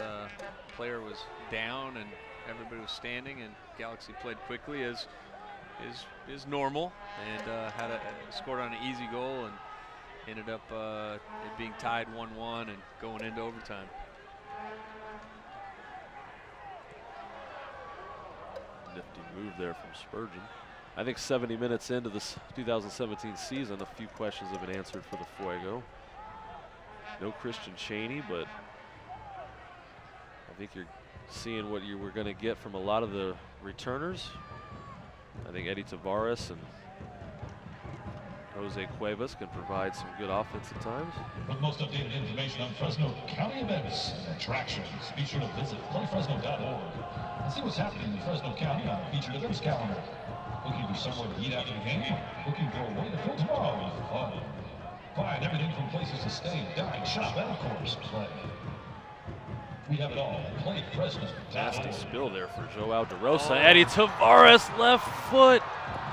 player was down and everybody was standing, and Galaxy played quickly as is normal, and scored on an easy goal and ended up it being tied 1-1 and going into overtime. Nifty move there from Spurgeon. I think 70 minutes into this 2017 season, a few questions have been answered for the Fuego. No Christian Chaney, but I think you're seeing what you were going to get from a lot of the returners. I think Eddie Tavares and Jose Cuevas can provide some good offense at times. For the most updated information on Fresno County events and attractions, be sure to visit playfresno.org and see what's happening in Fresno County on the featured events calendar. Looking for somewhere to eat after the game? Looking for a way to fill tomorrow with fun? Find everything from places to stay, dine, shop, and of course, play. We have it all. Play Fresno. Nasty spill there for Joe Alderosa. Eddie Tavares, left foot.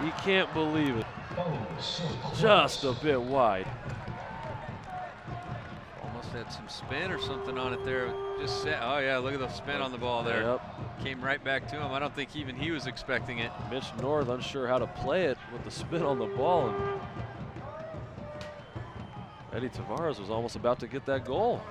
He can't believe it. Oh, so close. Just a bit wide. Almost had some spin or something on it there. Just set. Oh yeah, look at the spin on the ball there. Yep. Came right back to him. I don't think even he was expecting it. Mitch North unsure how to play it with the spin on the ball. And Eddie Tavares was almost about to get that goal.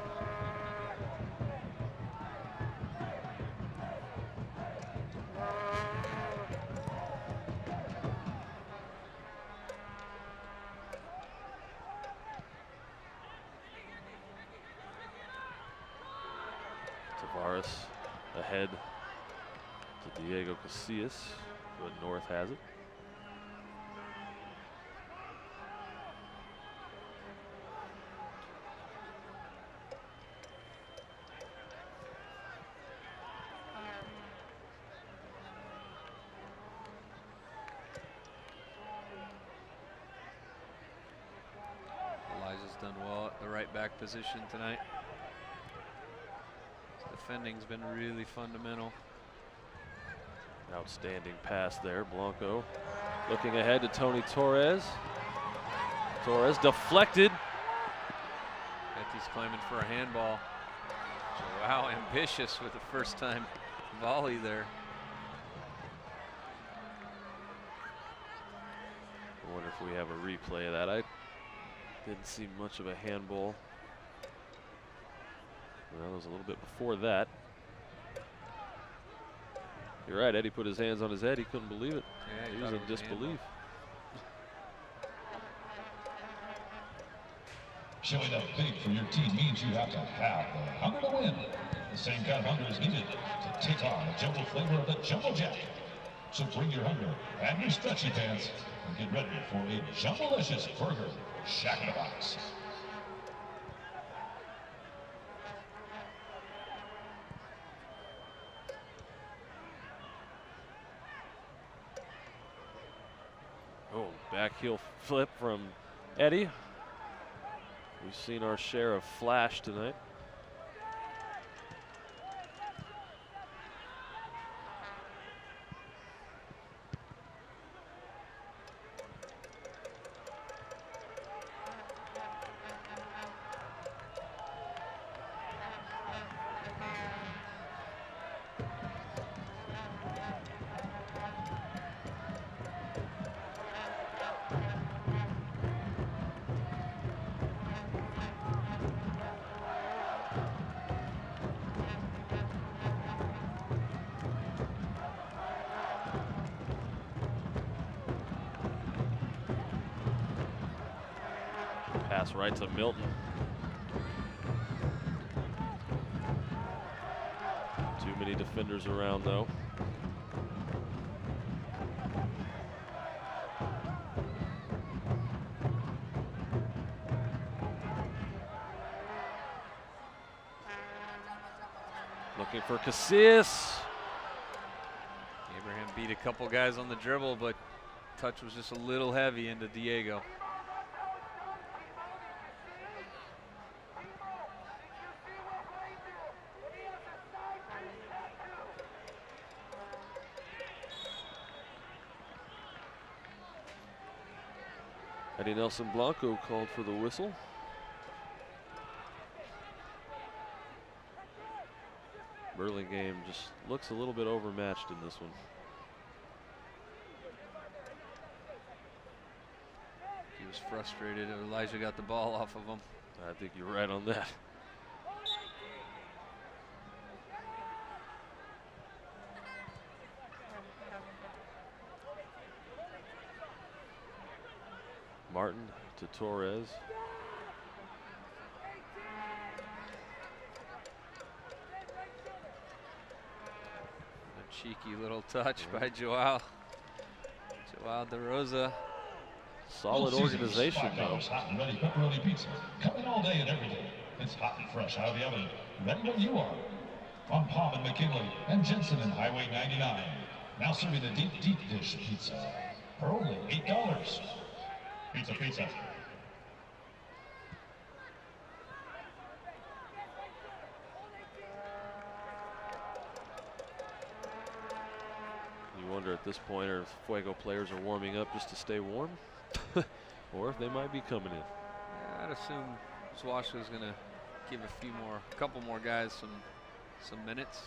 Tavares ahead to Diego Casillas, but North has it. Elijah's done well at the right back position tonight. Defending's been really fundamental. Outstanding pass there, Blanco. Looking ahead to Tony Torres. Torres deflected. Betty's claiming for a handball. Wow, ambitious with the first time volley there. I wonder if we have a replay of that. I didn't see much of a handball. Well, it was a little bit before that. You're right, Eddie put his hands on his head. He couldn't believe it. Yeah, he was in disbelief. Showing up big for your team means you have to have the hunger to win. The same kind of hunger is needed to take on the jumbo flavor of the Jumbo Jack. So bring your hunger and your stretchy pants and get ready for a Jumbo-licious burger Shack in a Box. Oh, back heel flip from Eddie. We've seen our share of flash tonight. Pass right to Milton. Too many defenders around though. Looking for Casillas. Abraham beat a couple guys on the dribble, but touch was just a little heavy into Diego. Eddie Nelson Blanco called for the whistle. Burlingame just looks a little bit overmatched in this one. He was frustrated. Elijah got the ball off of him. I think you're right on that. Martin to Torres. A cheeky little touch by Joao De Rosa. Solid organization though. Hot and ready pepperoni pizza. Coming all day and every day. It's hot and fresh out of the oven. Ready when you are. On Palm and McKinley and Jensen and Highway 99. Now serving the deep dish pizza for only $8. Pizza, pizza. You wonder at this point if Fuego players are warming up just to stay warm, or if they might be coming in. Yeah, I'd assume Swasha's going to give a couple more guys some minutes.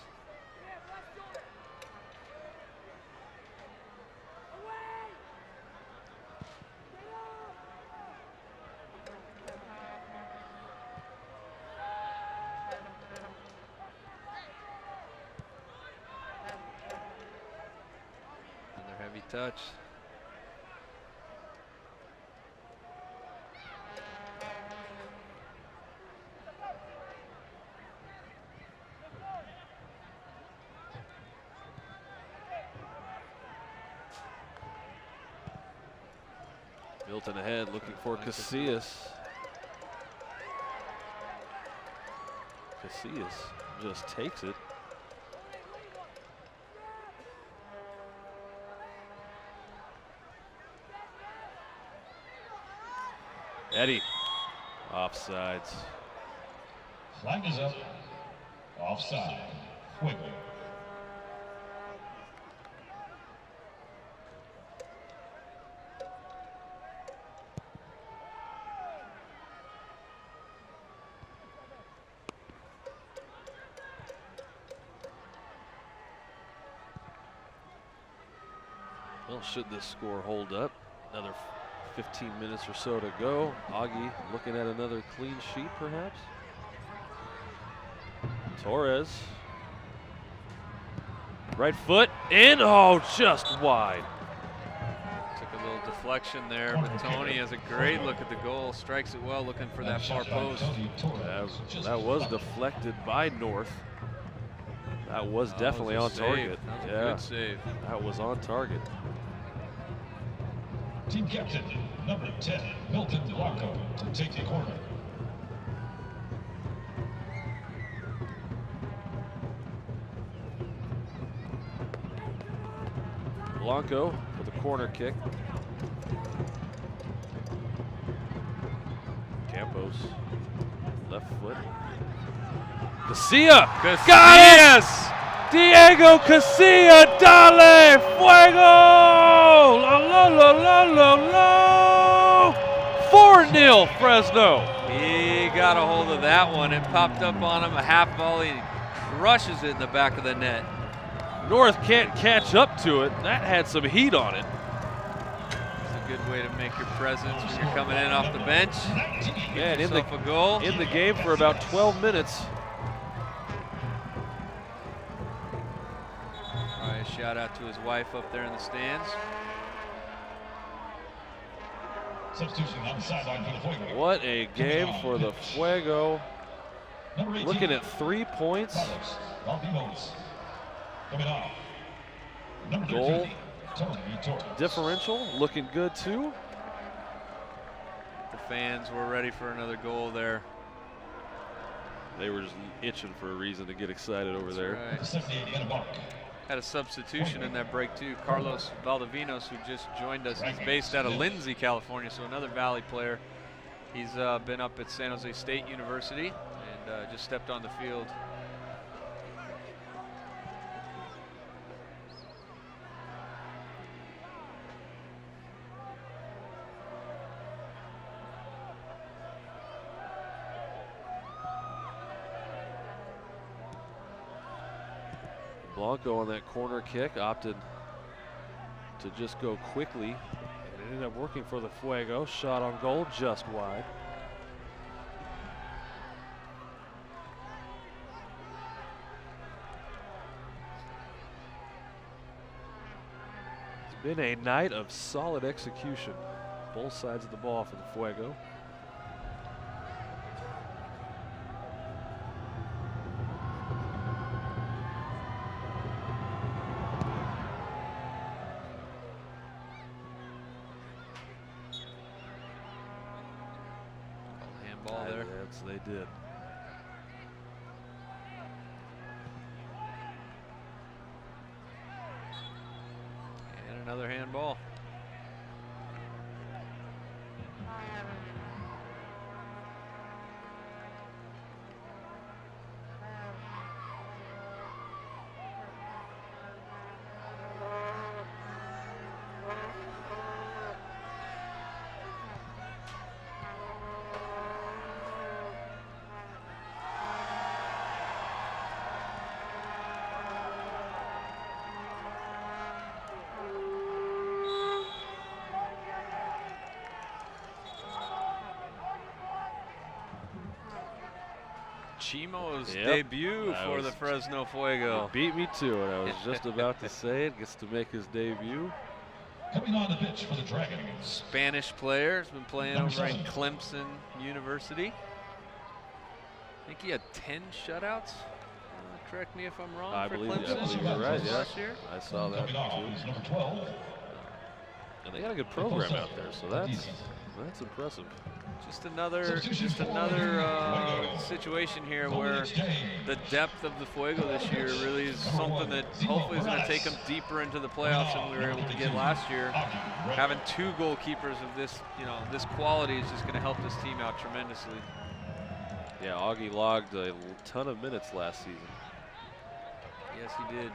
Another heavy touch. Milton ahead, looking for Casillas. Casillas just takes it. Eddie, offsides. Flag is up. Offside. Fuego. Well, should this score hold up, another 15 minutes or so to go. Augie looking at another clean sheet, perhaps. Torres. Right foot in, oh, just wide. Took a little deflection there, but Tony has a great look at the goal, strikes it well, looking for that far post. That was deflected by North. That was definitely on target. That was a good save. That was on target. Team captain, number 10, Milton Blanco, to take the corner. Blanco with a corner kick. Campos, left foot. Casilla! Got it! Diego Casilla, dale, fuego! La la la la la la! 4-0 Fresno. He got a hold of that one. It popped up on him, a half volley, and he crushes it in the back of the net. North can't catch up to it. That had some heat on it. It's a good way to make your presence when you're coming in off the bench. Man, Get yourself a goal. In the game for about 12 minutes. All right, shout out to his wife up there in the stands. Substitution on the sideline for the Fuego. What a game for the Fuego. Looking at 3 points. Goal differential looking good too. The fans were ready for another goal there. They were just itching for a reason to get excited over there. Right. Had a substitution in that break too. Carlos Valdivinos, who just joined us, is based out of Lindsay, California, so another Valley player. He's been up at San Jose State University and just stepped on the field. Blanco on that corner kick opted to just go quickly. It ended up working for the Fuego. Shot on goal, just wide. It's been a night of solid execution. Both sides of the ball for the Fuego. Handball there. Yes, they did. And another handball. Chimo's Yep. debut for the Fresno Fuego. You beat me to it. I was just about to say it. Gets to make his debut. Coming on the pitch for the Dragons. Spanish player, has been playing Number over in 7. Clemson University. I think he had 10 shutouts. Correct me if I'm wrong. I for believe Clemson you're right. Yeah, last year. I saw that Coming on is too. number 12. And they got a good program out there, so that's impressive. Just another situation here where the depth of the Fuego this year really is something that hopefully is going to take them deeper into the playoffs than we were able to get last year. Having 2 goalkeepers of this, this quality is just going to help this team out tremendously. Yeah, Augie logged a ton of minutes last season. Yes, he did.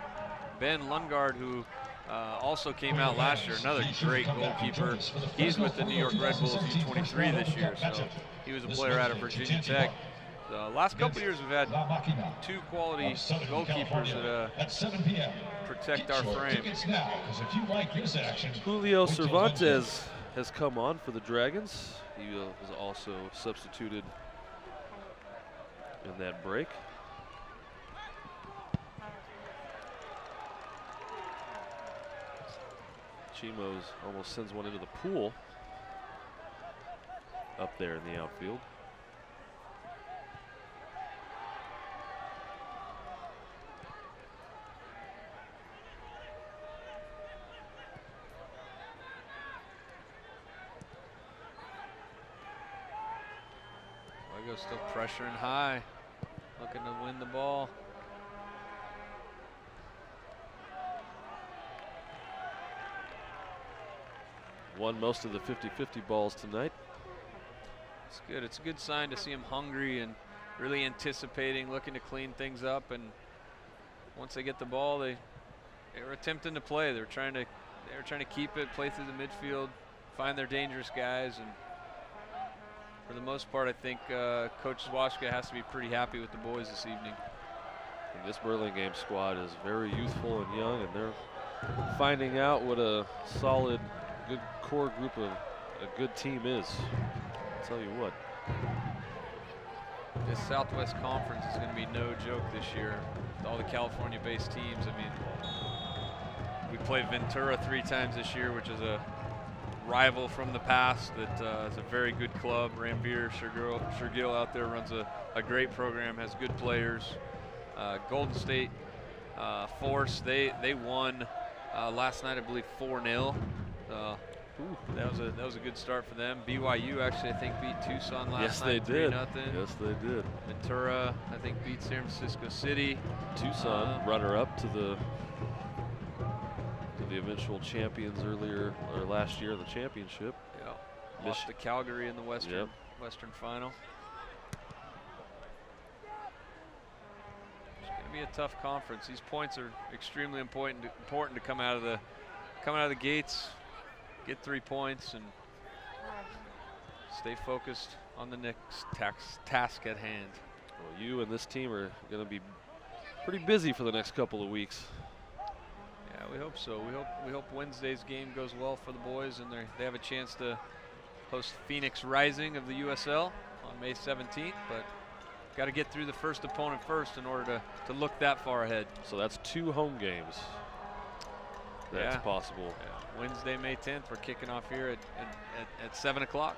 Ben Lundgaard, who also came out last year, another great goalkeeper. He's with the New York Red Bulls U23 this year, so he was a player out of Virginia Tech. The last couple years we've had 2 quality goalkeepers that protect our frame. Julio Cervantes has come on for the Dragons. He was also substituted in that break. Chimo's almost sends one into the pool up there in the outfield. Fuego still pressuring high, looking to win the ball. Won most of the 50-50 balls tonight. It's good. It's a good sign to see him hungry and really anticipating, looking to clean things up. And once they get the ball, they were attempting to play. They were trying to keep it, play through the midfield, find their dangerous guys. And for the most part, I think Coach Zwaszka has to be pretty happy with the boys this evening. And this Burlingame squad is very youthful and young, and they're finding out what a solid, good core group of a good team is. I'll tell you what. This Southwest Conference is going to be no joke this year with all the California-based teams. I mean, we played Ventura 3 times this year, which is a rival from the past that is a very good club. Ranveer Shergill out there runs a great program, has good players. Golden State Force, they won last night, I believe 4-0. That was a good start for them. BYU actually, I think, beat Tucson last night. Yes, they did. 3-0. Yes, they did. Ventura, I think, beat San Francisco City. Tucson, runner-up to the eventual champions last year in the championship. Yeah, lost to Calgary in the Western Final. It's going to be a tough conference. These points are extremely important to come out of the gates. Get 3 points and stay focused on the next task at hand. Well, you and this team are going to be pretty busy for the next couple of weeks. Yeah, we hope so. We hope Wednesday's game goes well for the boys, and they have a chance to host Phoenix Rising of the USL on May 17th. But got to get through the first opponent first in order to look that far ahead. So that's 2 home games. That's possible. Yeah. Wednesday, May 10th, we're kicking off here at 7 o'clock.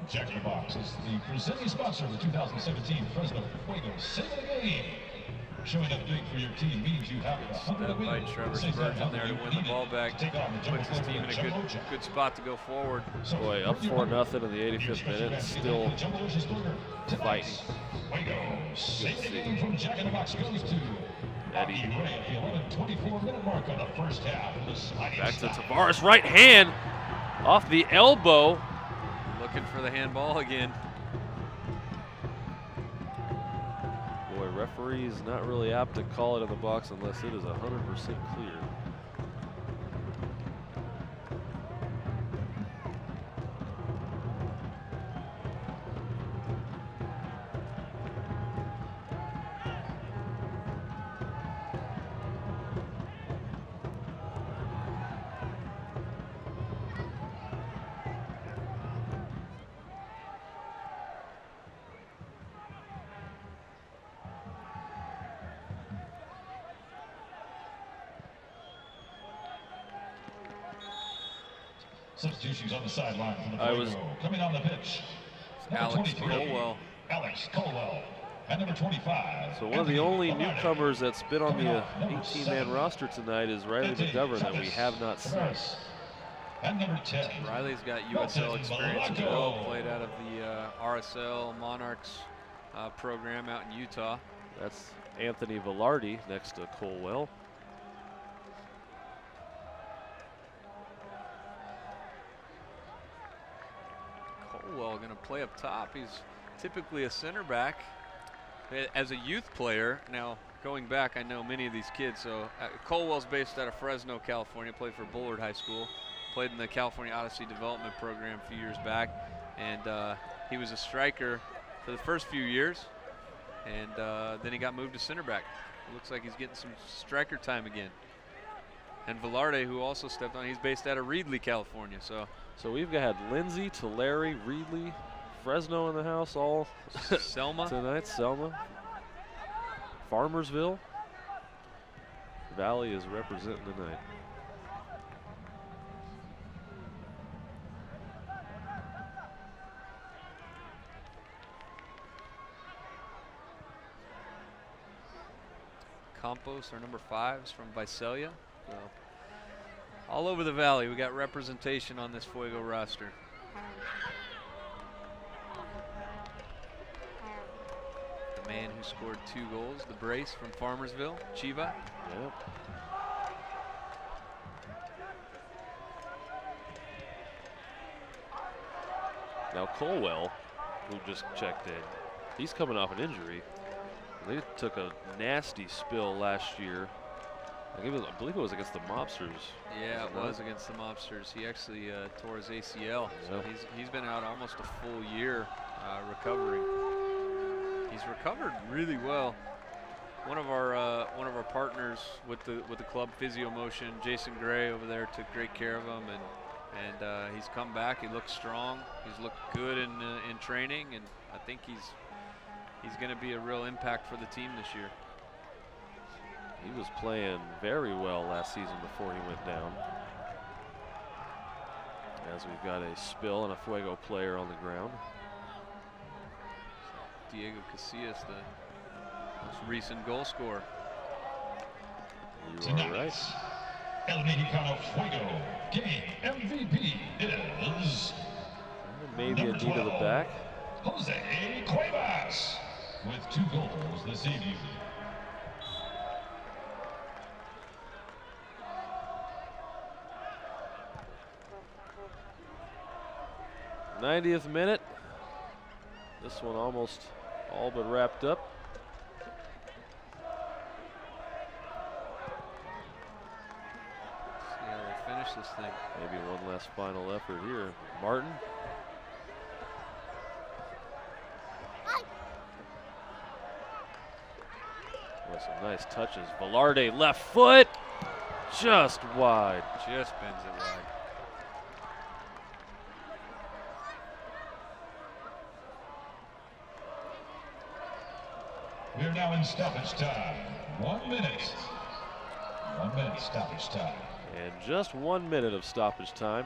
Jack in the Box is the presenting sponsor of the 2017 Fresno Fuego Save the Game. Showing up big for your team means you have Step by Trevor Spurgeon there to win the ball back. Puts his team in a good spot to go forward. Boy, up 4-0 in the 85th minute, still fighting. Save the game from Jack in the Box goes to Eddie. at the 11:24-minute mark of the first half. Back to Tavares, right hand off the elbow. Looking for the handball again. Boy, referee's not really apt to call it in the box unless it is 100% clear. Substitutions on the sideline from the I was- Fuego. Coming on the pitch. Number Alex 23, Colwell. Alex Colwell. And number 25. So one of the Anthony only Valade. newcomers that's been on Coming the off number 18-man 7, roster tonight is Riley Anthony McGovern that we Travis have not seen. Tavares. And number 10. Riley's got USL experience as well. Played out of the RSL Monarchs program out in Utah. That's Anthony Velarde next to Colwell. Colwell going to play up top. He's typically a center back. As a youth player, now going back, I know many of these kids. So Colwell's based out of Fresno, California. Played for Bullard High School. Played in the California Odyssey Development Program a few years back. And he was a striker for the first few years. And then he got moved to center back. It looks like he's getting some striker time again. And Velarde, who also stepped on, he's based out of Reedley, California. So we've got Lindsay, Tulare, Reedley, Fresno in the house all Selma. tonight. Selma, Farmersville. Valley is representing tonight. Campos, our number 5, is from Visalia. So all over the valley, we got representation on this Fuego roster. The man who scored 2 goals, the brace from Farmersville, Chiva. Yep. Now Colwell, who just checked in, he's coming off an injury. They took a nasty spill last year. I believe it was against the Mobsters. Yeah, it was against the Mobsters. He actually tore his ACL, so he's been out almost a full year recovering. He's recovered really well. One of our partners with the club, Physio Motion, Jason Gray over there, took great care of him, and he's come back. He looks strong. He's looked good in training, and I think he's going to be a real impact for the team this year. He was playing very well last season before he went down. As we've got a spill and a Fuego player on the ground. Diego Casillas, the most recent goal scorer. You are right. El Mexicano Fuego game MVP is Maybe a number knee to the 12, back. Jose Cuevas with 2 goals this evening. 90th minute. This one almost all but wrapped up. See how they finish this thing. Maybe one last final effort here. Martin. With some nice touches. Velarde left foot. Just wide. Just bends it wide. We're now in stoppage time. 1 minute. 1 minute stoppage time. And just 1 minute of stoppage time.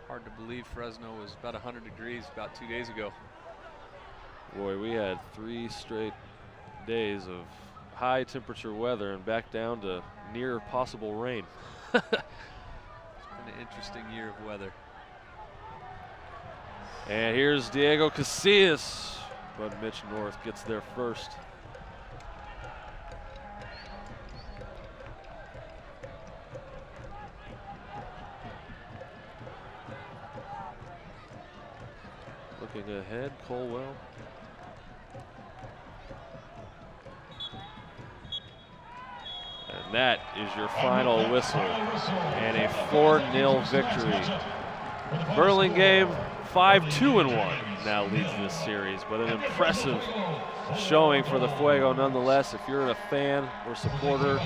Hard to believe Fresno was about 100 degrees about 2 days ago. Boy, we had 3 straight days of high temperature weather and back down to near possible rain. It's been an interesting year of weather. And here's Diego Casillas, but Mitch North gets there first. Looking ahead, Colwell. And that is your final whistle and a 4-0 victory. Burlingame 5-2-1 now leads this series, but an impressive showing for the Fuego nonetheless. If you're a fan or supporter,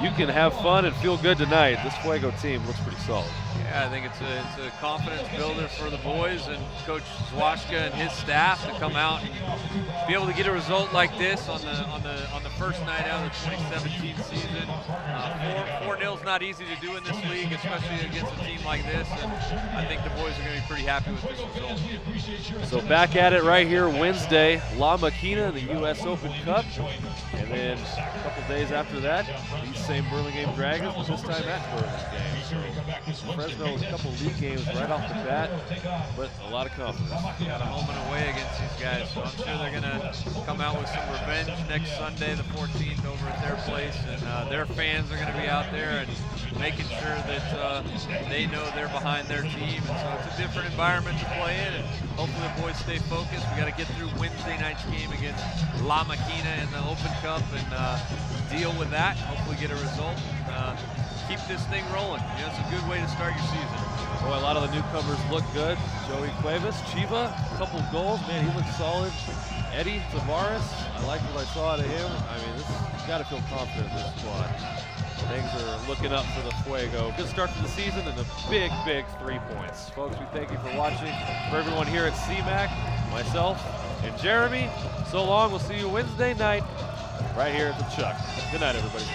you can have fun and feel good tonight. This Fuego team looks pretty solid. Yeah, I think it's a confidence builder for the boys and Coach Zwaszka and his staff to come out and be able to get a result like this on the first night out of the 2017 season. 4-0 is not easy to do in this league, especially against a team like this, and I think the boys are going to be pretty happy with this result. So back at it right here Wednesday, La Maquina, the U.S. Open Cup, and then a couple days after that, these same Burlingame Dragons, but this time at Burlingame. So Fresno has a couple league games right off the bat, but a lot of confidence. Got a home and away against these guys, so I'm sure they're going to come out with some revenge next Sunday, the 14th, over at their place, and their fans are going to be out there and making sure that they know they're behind their team. And so it's a different environment to play in, and hopefully the boys stay focused. We got to get through Wednesday night's game against La Maquina in the Open Cup and deal with that. Hopefully get a result. Keep this thing rolling. You know, it's a good way to start your season. Boy, a lot of the newcomers look good. Joey Cuevas, Chiva, a couple of goals. Man, he looks solid. Eddie Tavares, I like what I saw out of him. I mean, you got to feel confident in this squad. Things are looking up for the Fuego. Good start to the season and a big, big 3 points. Folks, we thank you for watching. For everyone here at CMAC, myself and Jeremy, so long. We'll see you Wednesday night right here at the Chuck. Good night, everybody.